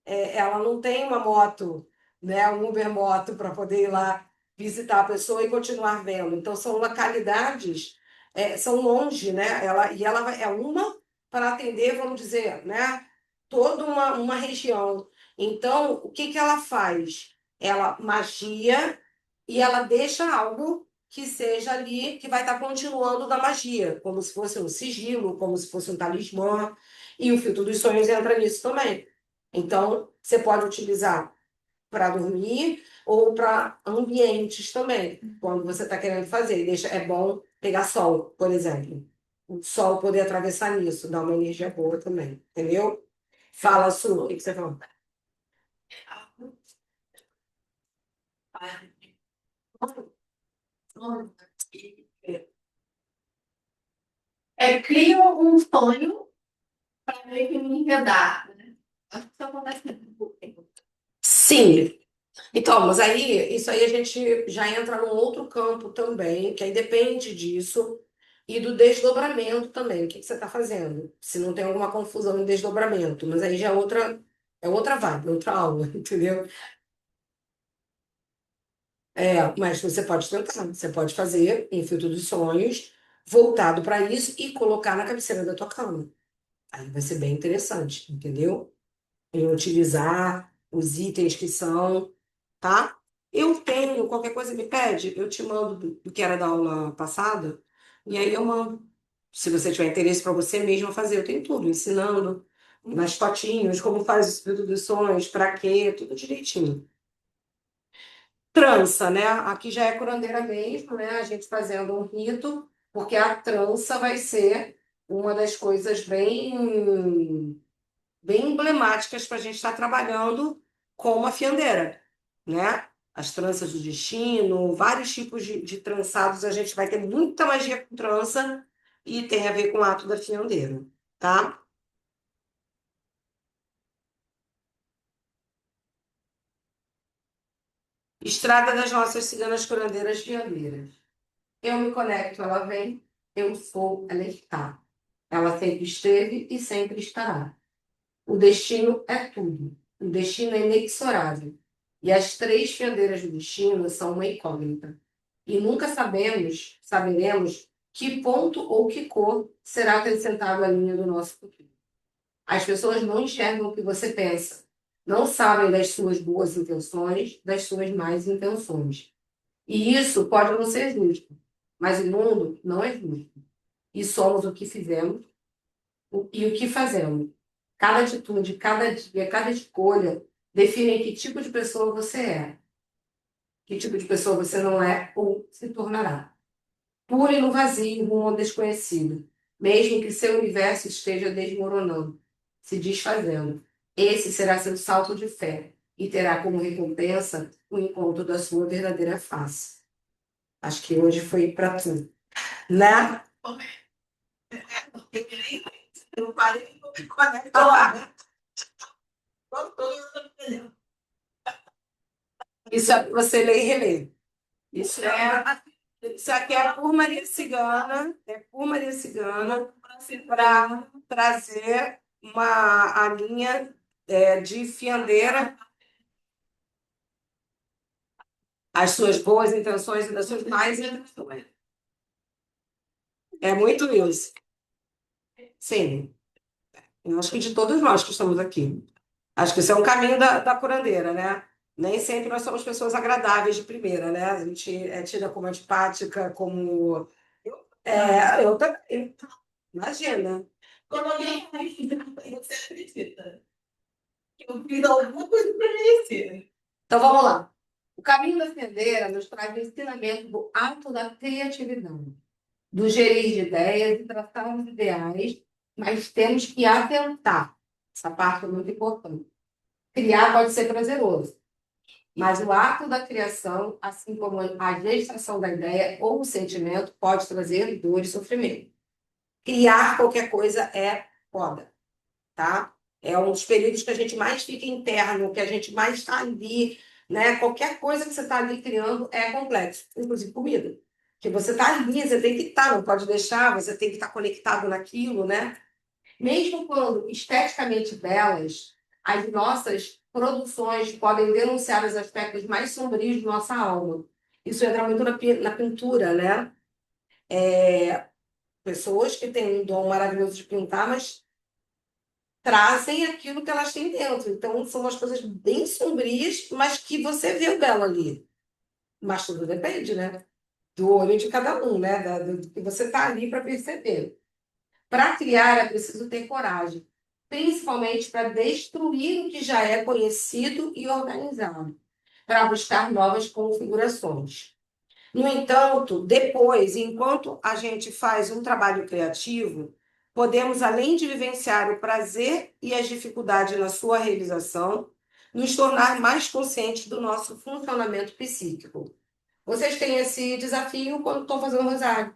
ela não tem uma moto, né, um Uber moto para poder ir lá visitar a pessoa e continuar vendo. Então, são localidades, são longe, né? É uma para atender, vamos dizer, né, toda uma região. Então, o que que ela faz? Ela magia e ela deixa algo que seja ali, que vai estar continuando da magia, como se fosse um sigilo, como se fosse um talismã, e o filtro dos sonhos entra nisso também. Então, você pode utilizar para dormir ou para ambientes também, quando você está querendo fazer. É bom pegar sol, por exemplo. O sol poder atravessar nisso, dá uma energia boa também, entendeu? Fala, Su, o que você falou? Cria um sonho para meio que me enredar, né? Acho que isso acontece muito. Sim. Então, mas aí, isso aí a gente já entra num outro campo também, que aí depende disso, e do desdobramento também. O que que você está fazendo? Se não tem alguma confusão em desdobramento, mas aí já é outra vibe, outra aula, entendeu? Mas você pode tentar, você pode fazer um filtro dos sonhos voltado para isso e colocar na cabeceira da tua cama. Aí vai ser bem interessante, entendeu? Em utilizar os itens que são, tá? Eu tenho, qualquer coisa me pede, eu te mando do que era da aula passada, e aí eu mando. Se você tiver interesse para você mesmo fazer, eu tenho tudo, ensinando, nas fotinhos, como faz os filtro dos sonhos, para quê, tudo direitinho. Trança, né? Aqui já é curandeira mesmo, né? A gente fazendo um rito, porque a trança vai ser uma das coisas bem emblemáticas para a gente estar trabalhando com uma fiandeira, né? As tranças do destino, vários tipos de trançados, a gente vai ter muita magia com trança e tem a ver com o ato da fiandeira, tá? Estrada das nossas ciganas curandeiras fiandeiras. Eu me conecto, ela vem, eu sou, ela está. Ela sempre esteve e sempre estará. O destino é tudo. O destino é inexorável. E as três fiandeiras do destino são uma incógnita. E nunca saberemos que ponto ou que cor será acrescentado à linha do nosso futuro. As pessoas não enxergam o que você pensa, não sabem das suas boas intenções, das suas más intenções. E isso pode não ser justo, mas o mundo não é justo. E somos o que fizemos e o que fazemos. Cada atitude, cada dia, cada escolha define que tipo de pessoa você é, que tipo de pessoa você não é ou se tornará. Pule no vazio, rumo ao desconhecido, mesmo que seu universo esteja desmoronando, se desfazendo. Esse será seu salto de fé e terá como recompensa o encontro da sua verdadeira face. Acho que hoje foi para tu, né? Eu parei e me conecto lá. Isso é para você ler e reler. Isso aqui é por Maria Cigana, para trazer a linha de fiandeira, as suas boas intenções e das suas más intenções. É muito isso. Sim, eu acho que de todos nós que estamos aqui. Acho que isso é um caminho da curandeira, né? Nem sempre nós somos pessoas agradáveis de primeira, né? A gente é tida como antipática, como. Eu também. Imagina. Quando alguém faz isso, você acredita que eu fiz alguma coisa para merecer. Então vamos lá. O caminho da fiandeira nos traz o ensinamento do ato da criatividade, do gerir de ideias e traçar os ideais, mas temos que atentar. Essa parte é muito importante. Criar pode ser prazeroso, mas o ato da criação, assim como a gestação da ideia ou o sentimento, pode trazer dor e sofrimento. Criar qualquer coisa é foda, tá? É um dos períodos que a gente mais fica interno, que a gente mais está ali, né? Qualquer coisa que você está ali criando é complexo, inclusive comida. Que você está ali, você tem que estar, não pode deixar, você tem que estar conectado naquilo, né? Mesmo quando esteticamente belas, as nossas produções podem denunciar os aspectos mais sombrios de nossa alma. Isso entra muito na pintura, né? Pessoas que têm um dom maravilhoso de pintar, mas trazem aquilo que elas têm dentro. Então, são umas coisas bem sombrias, mas que você vê o belo ali. Mas tudo depende, né? Do olho de cada um, né? Do que você está ali para perceber. Para criar é preciso ter coragem, principalmente para destruir o que já é conhecido e organizado, para buscar novas configurações. No entanto, depois, enquanto a gente faz um trabalho criativo, podemos, além de vivenciar o prazer e as dificuldades na sua realização, nos tornar mais conscientes do nosso funcionamento psíquico. Vocês têm esse desafio quando estão fazendo rosário,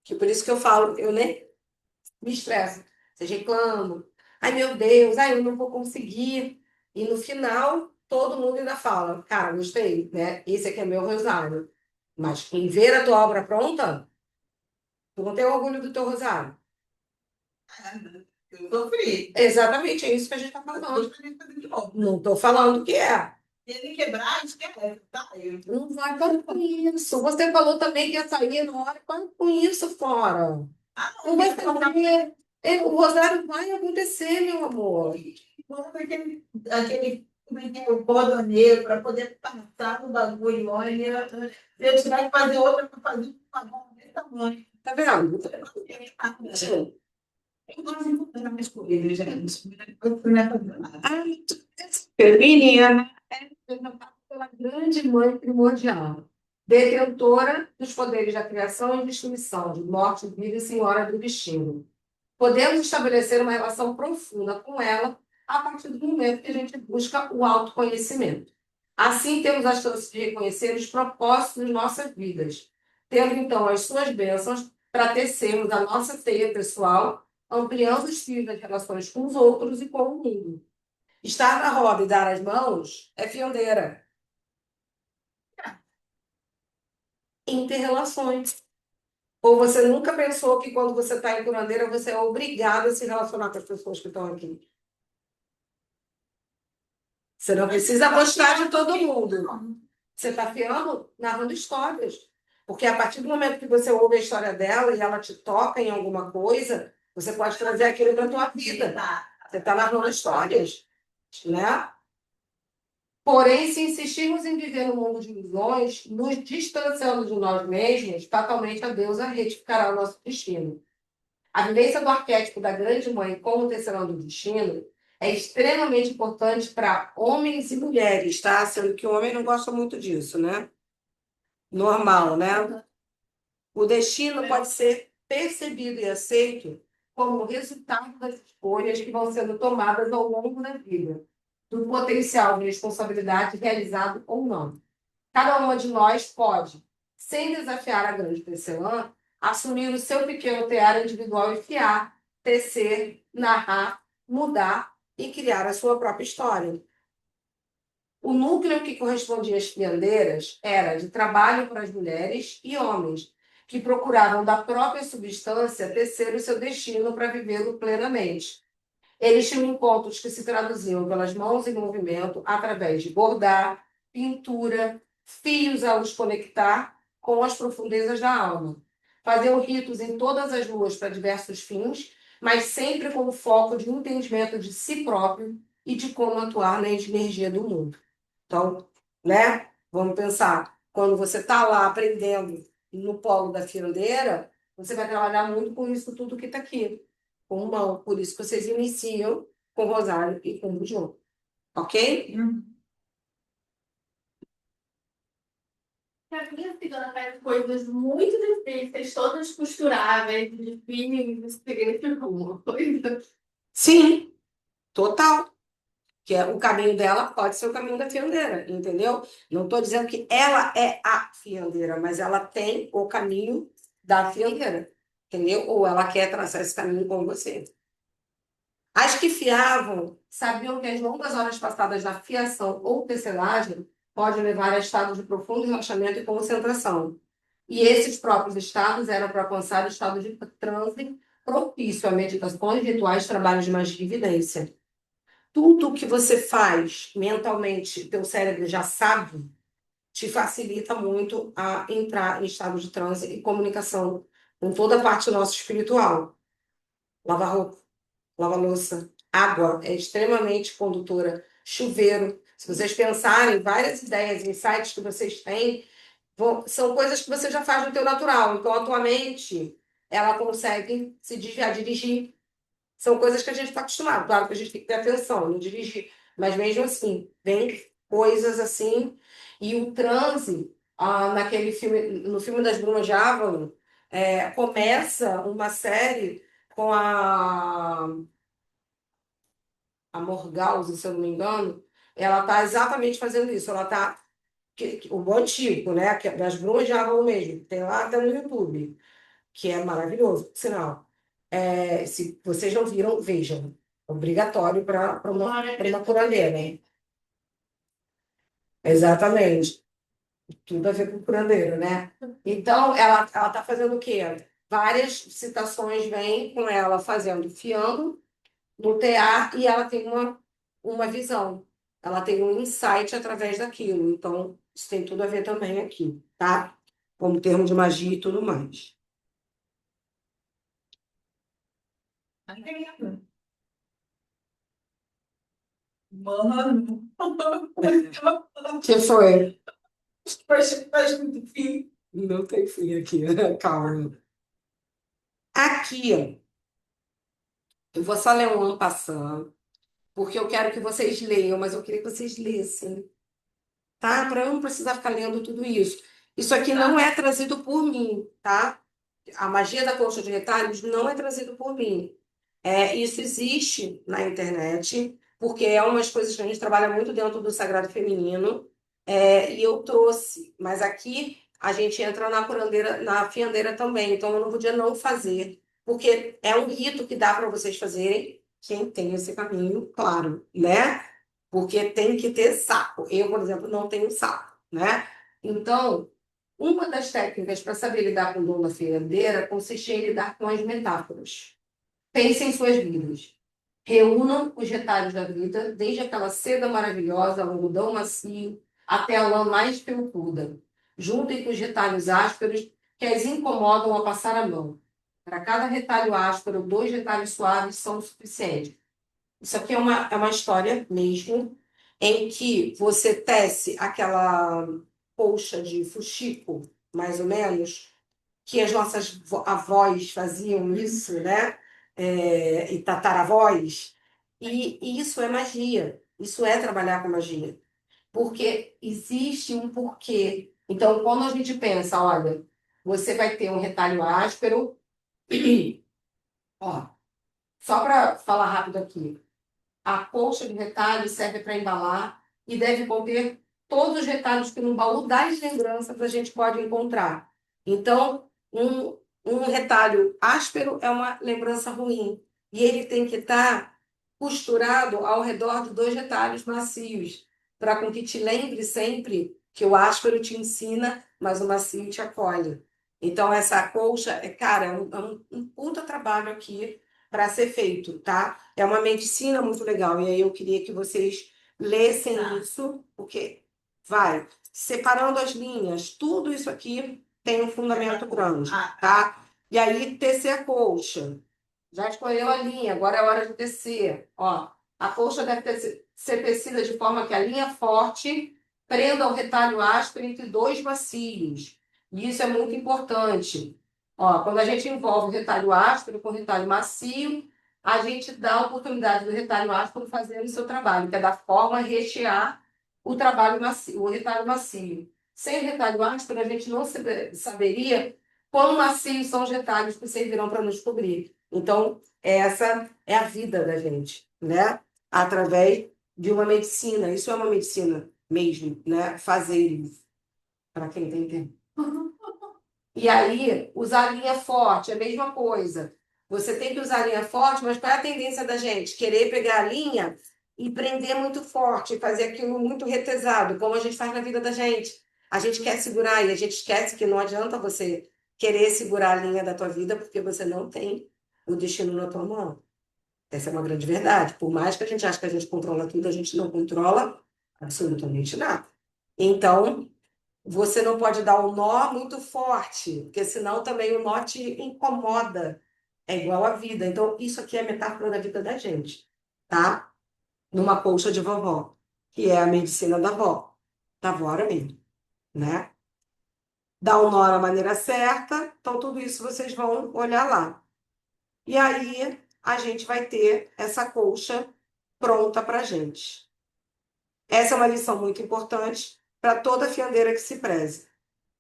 que por isso que eu falo, eu nem me estresso. Vocês reclamam. Ai, meu Deus, ai, eu não vou conseguir. E no final, todo mundo ainda fala, cara, gostei, né? Esse aqui é meu rosário. Mas em ver a tua obra pronta, tu não tem orgulho do teu rosário. Eu sofri. Exatamente, é isso que a gente está falando. Gostaria de fazer de novo. Não estou falando que é. Se ele quebrar, esquece, tá? Não vai para com isso. Você falou também que ia sair na hora, para com isso fora. Não vai fazer. O rosário vai acontecer, meu amor. Manda como é que é, o cordoneiro para poder passar no bagulho. Olha, se eu tiver que fazer outra para fazer uma mão desse tamanho. Tá vendo? Eu gosto de encontrar minhas coisas, gente. Eu fui na fazer nada. Menina é representada pela grande mãe primordial, detentora dos poderes da criação e destruição, de morte, vida e senhora do destino. Podemos estabelecer uma relação profunda com ela a partir do momento que a gente busca o autoconhecimento. Assim, temos a chance de reconhecer os propósitos de nossas vidas, tendo então as suas bênçãos para tecermos a nossa teia pessoal, ampliando os fios das relações com os outros e com o mundo. Estar na roda e dar as mãos é fiandeira. Inter-relações. Ou você nunca pensou que quando você está em curandeira, você é obrigado a se relacionar com as pessoas que estão aqui? Você não precisa gostar de todo mundo. Você está fiando narrando histórias. Porque a partir do momento que você ouve a história dela e ela te toca em alguma coisa, você pode trazer aquilo para a tua vida. Você está narrando histórias, né? Porém, se insistirmos em viver no mundo de ilusões, nos distanciando de nós mesmos, fatalmente a deusa retificará o nosso destino. A vivência do arquétipo da grande mãe como tecelã do destino é extremamente importante para homens e mulheres, tá? Sendo que o homem não gosta muito disso, né? Normal, né? O destino pode ser percebido e aceito como resultado das escolhas que vão sendo tomadas ao longo da vida, do potencial de responsabilidade realizado ou não. Cada uma de nós pode, sem desafiar a grande tecelã, assumir o seu pequeno tear individual e criar, tecer, narrar, mudar e criar a sua própria história. O núcleo que correspondia às fiandeiras era de trabalho para as mulheres e homens, que procuravam da própria substância tecer o seu destino para vivê-lo plenamente. Eles tinham encontros que se traduziam pelas mãos em movimento através de bordar, pintura, fios a os conectar com as profundezas da alma. Faziam ritos em todas as luas para diversos fins, mas sempre com o foco de entendimento de si próprio e de como atuar na energia do mundo. Então, né? Vamos pensar, quando você está lá aprendendo no polo da fiandeira, você vai trabalhar muito com isso tudo que está aqui, com mão. Por isso que vocês iniciam com rosário e com bujão. Ok? A minha cigana faz coisas muito difíceis, todas costuráveis, difíceis, segredo alguma coisa. Sim, total. Que é, o caminho dela pode ser o caminho da fiandeira, entendeu? Não estou dizendo que ela é a fiandeira, mas ela tem o caminho da fiandeira, entendeu? Ou ela quer traçar esse caminho com você. As que fiavam sabiam que as longas horas passadas na fiação ou tecelagem podem levar a estados de profundo relaxamento e concentração. E esses próprios estados eram para alcançar o estado de transe propício a meditações, rituais, trabalhos de magia e evidência. Tudo que você faz mentalmente, teu cérebro já sabe, te facilita muito a entrar em estado de transe e comunicação com toda a parte nossa espiritual. Lavar roupa, lavar louça, água é extremamente condutora, chuveiro. Se vocês pensarem, várias ideias, insights que vocês têm, são coisas que você já faz no teu natural. Então, a tua mente, ela consegue se desviar, dirigir. São coisas que a gente está acostumado. Claro que a gente tem que ter atenção, não dirigir. Mas mesmo assim, vem coisas assim. E o transe, naquele filme, no filme das Brumas de Avalon, começa uma série com a Morgause, se eu não me engano, ela está exatamente fazendo isso. Ela está o antigo, né? Que é das Brumas de Avalon mesmo, tem lá até no YouTube, que é maravilhoso, por sinal. Se vocês não viram, vejam. Obrigatório para uma curandeira, né? Exatamente. Tudo a ver com curandeira, né? Então, ela está fazendo o quê? Várias citações vêm com ela fazendo fiando no tear e ela tem uma visão. Ela tem um insight através daquilo. Então, isso tem tudo a ver também aqui, tá? Como termo de magia e tudo mais. Mano, Que foi? faz muito fim. Não tem fim aqui, calma. Aqui, ó, eu vou só ler um ano passando, porque eu quero que vocês leiam, mas eu queria que vocês lessem, tá? Para eu não precisar ficar lendo tudo isso. Isso aqui não é trazido por mim, tá? A magia da colcha de retalhos não é trazido por mim. Isso existe na internet, porque é umas coisas que a gente trabalha muito dentro do sagrado feminino, e eu trouxe, mas aqui a gente entra na curandeira, na fiandeira também, então eu não podia não fazer, porque é um rito que dá para vocês fazerem, quem tem esse caminho, claro, né? Porque tem que ter saco. Eu, por exemplo, não tenho saco, né? Então, uma das técnicas para saber lidar com o dom da fiandeira consiste em lidar com as metáforas. Pensem em suas vidas. Reúnam os retalhos da vida, desde aquela seda maravilhosa, algodão macio, até a lã mais felpuda. Juntem com os retalhos ásperos que as incomodam a passar a mão. Para cada retalho áspero, 2 retalhos suaves são o suficiente. Isso aqui é uma história mesmo, em que você tece aquela colcha de fuxico, mais ou menos, que as nossas avós faziam isso, né? E tataravós. E isso é magia. Isso é trabalhar com magia. Porque existe um porquê. Então, quando a gente pensa, olha, você vai ter um retalho áspero. Ó, só para falar rápido aqui. A colcha de retalho serve para embalar e deve conter todos os retalhos que no baú das lembranças a gente pode encontrar. Então, um retalho áspero é uma lembrança ruim. E ele tem que estar costurado ao redor de 2 retalhos macios, para com que te lembre sempre que o áspero te ensina, mas o macio te acolhe. Então, essa colcha, cara, é um puta trabalho aqui para ser feito, tá? É uma medicina muito legal. E aí eu queria que vocês lessem isso, porque vai separando as linhas, tudo isso aqui tem um fundamento grande, tá? E aí tecer a colcha. Já escolheu a linha, agora é hora de tecer. Ó, a colcha deve ser tecida de forma que a linha forte prenda o retalho áspero entre 2 macios. E isso é muito importante. Ó, quando a gente envolve o retalho áspero com o retalho macio, a gente dá a oportunidade do retalho áspero fazer o seu trabalho, que é da forma rechear o trabalho macio, o retalho macio. Sem retalho áspero, a gente não saberia quão macios são os retalhos que servirão para nos cobrir. Então, essa é a vida da gente, né? Através de uma medicina. Isso é uma medicina mesmo, né? Fazer isso, para quem tem tempo. E aí, usar linha forte, é a mesma coisa. Você tem que usar linha forte, mas qual é a tendência da gente? Querer pegar a linha e prender muito forte, fazer aquilo muito retesado, como a gente faz na vida da gente. A gente quer segurar e a gente esquece que não adianta você querer segurar a linha da tua vida porque você não tem o destino na tua mão. Essa é uma grande verdade. Por mais que a gente ache que a gente controla tudo, a gente não controla absolutamente nada. Então, você não pode dar um nó muito forte, porque senão também o nó te incomoda. É igual a vida. Então, isso aqui é a metáfora da vida da gente, tá? Numa colcha de vovó, que é a medicina da avó mesmo, né? Dá um nó na maneira certa, então tudo isso vocês vão olhar lá. E aí a gente vai ter essa colcha pronta para gente. Essa é uma lição muito importante para toda fiandeira que se preze.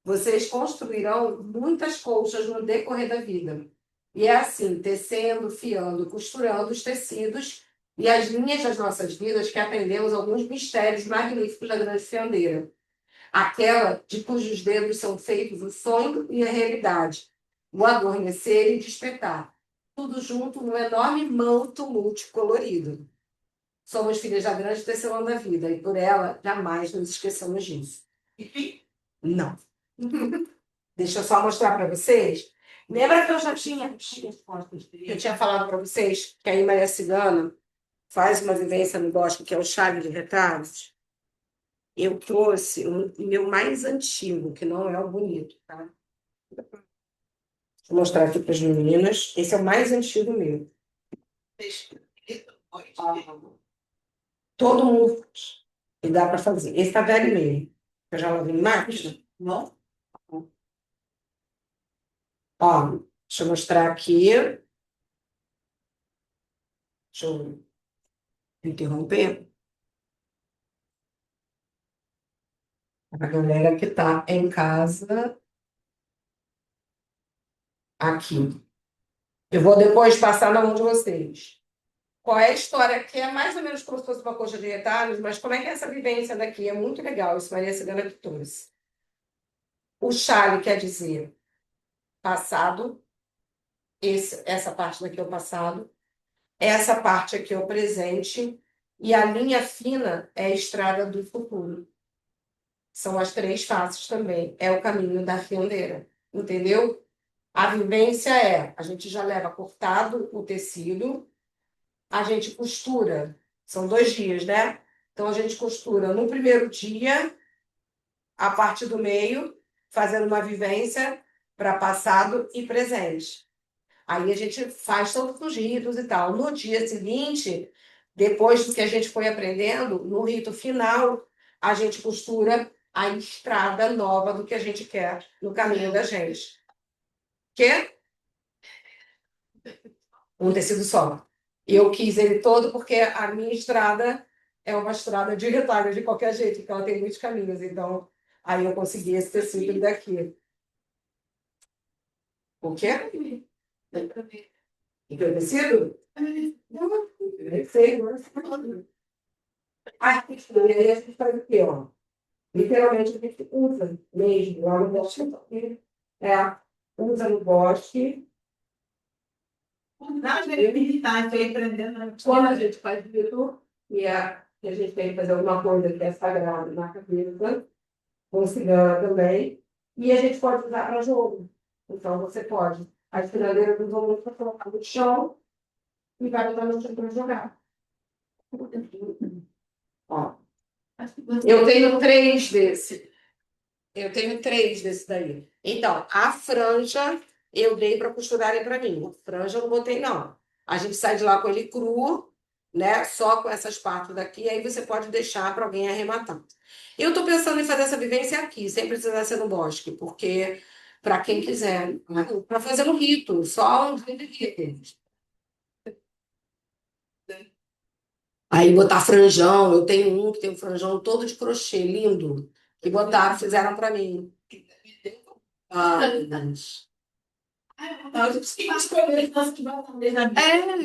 Vocês construirão muitas colchas no decorrer da vida. E é assim, tecendo, fiando, costurando os tecidos e as linhas das nossas vidas que aprendemos alguns mistérios magníficos da grande fiandeira. Aquela de cujos dedos são feitos o sonho e a realidade, o adormecer e despertar. Tudo junto num enorme manto multicolorido. Somos filhas da grande tecelã da vida e por ela jamais nos esqueçamos disso. Enfim, Não. Deixa eu só mostrar para vocês. Lembra que eu já tinha eu tinha falado para vocês que a Maria Cigana faz uma vivência no bosque que é o chale de retratos? Eu trouxe o meu mais antigo, que não é o bonito, tá? Vou mostrar aqui para as meninas. Esse é o mais antigo meu. Todo mundo faz. E dá para fazer. Esse tá velho mesmo. Eu já lavei em máquina. não? Ó, deixa eu mostrar aqui. Deixa eu interromper. A galera que está em casa aqui. Eu vou depois passar na mão de vocês. Qual é a história? Que é mais ou menos como se fosse uma coxa de retalhos, mas como é que é essa vivência daqui? É muito legal, isso Maria Cigana que trouxe. O chale quer dizer passado, essa parte daqui é o passado, essa parte aqui é o presente, e a linha fina é a estrada do futuro. São as três faces também. É o caminho da fiandeira, entendeu? A vivência é, a gente já leva cortado o tecido, a gente costura, são 2 dias, né? Então a gente costura no primeiro dia, a parte do meio, fazendo uma vivência para passado e presente. Aí a gente faz todos os ritos e tal. No dia seguinte, depois do que a gente foi aprendendo, no rito final, a gente costura a estrada nova do que a gente quer no caminho da gente. Que? Um tecido só. Eu quis ele todo porque a minha estrada é uma estrada de retalho de qualquer jeito, então ela tem muitos caminhos. Então, aí eu consegui esse tecido daqui. O quê? E o tecido? Não, eu sei, não sei. A textura, aí a gente faz o quê, ó? Literalmente a gente usa mesmo lá no bosque. Usa no bosque. Não, gente, tá, estou aprendendo. Quando a gente faz isso, que a gente tem que fazer alguma coisa que é sagrada na cabeça, com cigana também, e a gente pode usar para jogo. Então você pode. As finadeiras usam muito para colocar no chão e vai usar no chão para jogar. Ó. Eu tenho 3 desse. Eu tenho 3 desse daí. Então, a franja eu dei para costurarem para mim. A franja eu não botei, não. A gente sai de lá com ele cru, né? Só com essas partes daqui, aí você pode deixar para alguém arrematar. Eu estou pensando em fazer essa vivência aqui, sem precisar ser no bosque, porque para quem quiser, para fazer um rito, só um rito. Aí botar franjão, eu tenho um que tem um franjão todo de crochê, lindo, que botaram, fizeram para mim. Ah, mas...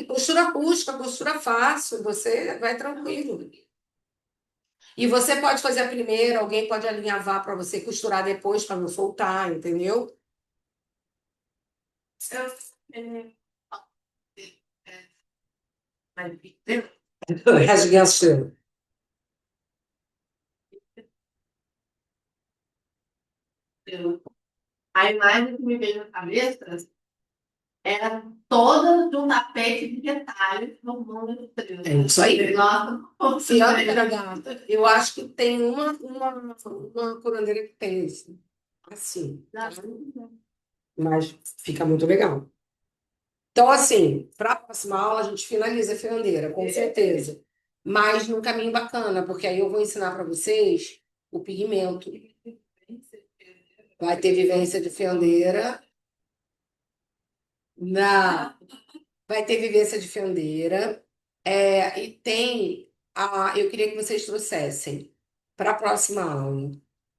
costura acústica, costura fácil, você vai tranquilo. E você pode fazer a primeira, alguém pode alinhavar para você costurar depois para não soltar, entendeu? Rasguei a estrela. A imagem que me veio na cabeça era toda de um tapete de retalhos no mundo do trio. É isso aí. Nossa, E olha, gata, eu acho que tem uma curandeira que tem esse. Assim. Tá? Mas fica muito legal. Então, assim, para a próxima aula, a gente finaliza a fiandeira, com certeza. Mas num caminho bacana, porque aí eu vou ensinar para vocês o pigmento. Vai ter vivência de fiandeira. Não. Vai ter vivência de fiandeira. E tem. Eu queria que vocês trouxessem para a próxima aula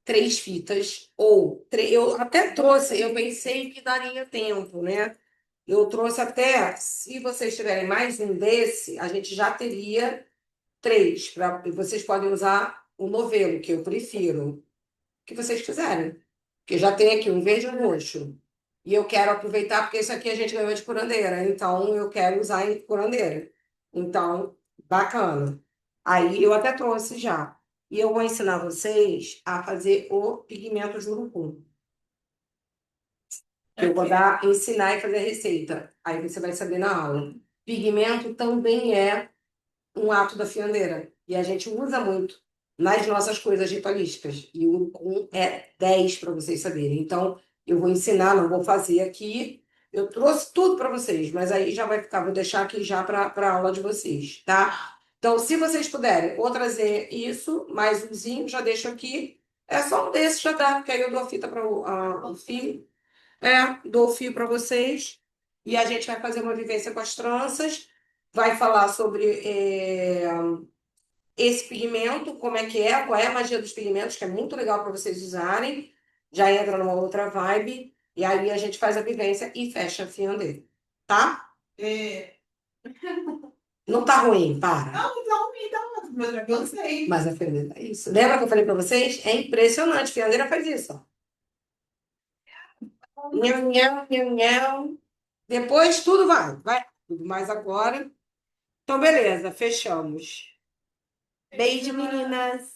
3 fitas, ou eu até trouxe, eu pensei que daria tempo, né? Eu trouxe até, se vocês tiverem mais um desse, a gente já teria 3. Vocês podem usar o novelo, que eu prefiro, o que vocês quiserem. Porque já tem aqui um verde e um roxo. E eu quero aproveitar, porque isso aqui a gente ganhou de curandeira, então eu quero usar em curandeira. Então, bacana. Aí eu até trouxe já. E eu vou ensinar vocês a fazer o pigmento de urucum. Eu vou ensinar e fazer a receita. Aí você vai saber na aula. Pigmento também é um ato da fiandeira. E a gente usa muito nas nossas coisas ritualísticas. E o urucum é 10 para vocês saberem. Então, eu vou ensinar, não vou fazer aqui. Eu trouxe tudo para vocês, mas aí já vai ficar, vou deixar aqui já para a aula de vocês, tá? Então, se vocês puderem, ou trazer isso, mais umzinho, já deixo aqui. É só um desses, já dá, porque aí eu dou a fita para o fio. Dou o fio para vocês e a gente vai fazer uma vivência com as tranças, vai falar sobre esse pigmento, como é que é, qual é a magia dos pigmentos, que é muito legal para vocês usarem, já entra numa outra vibe, e aí a gente faz a vivência e fecha a fiandeira, tá? Não tá ruim, para. Não, então me dá uma, meu dragão, sei. Mas a fiandeira é isso. Lembra que eu falei para vocês? É impressionante, a fiandeira faz isso, ó. Nham, nham, nham, nham. Depois tudo vai tudo, mas agora. Então, beleza, fechamos. Beijo, meninas.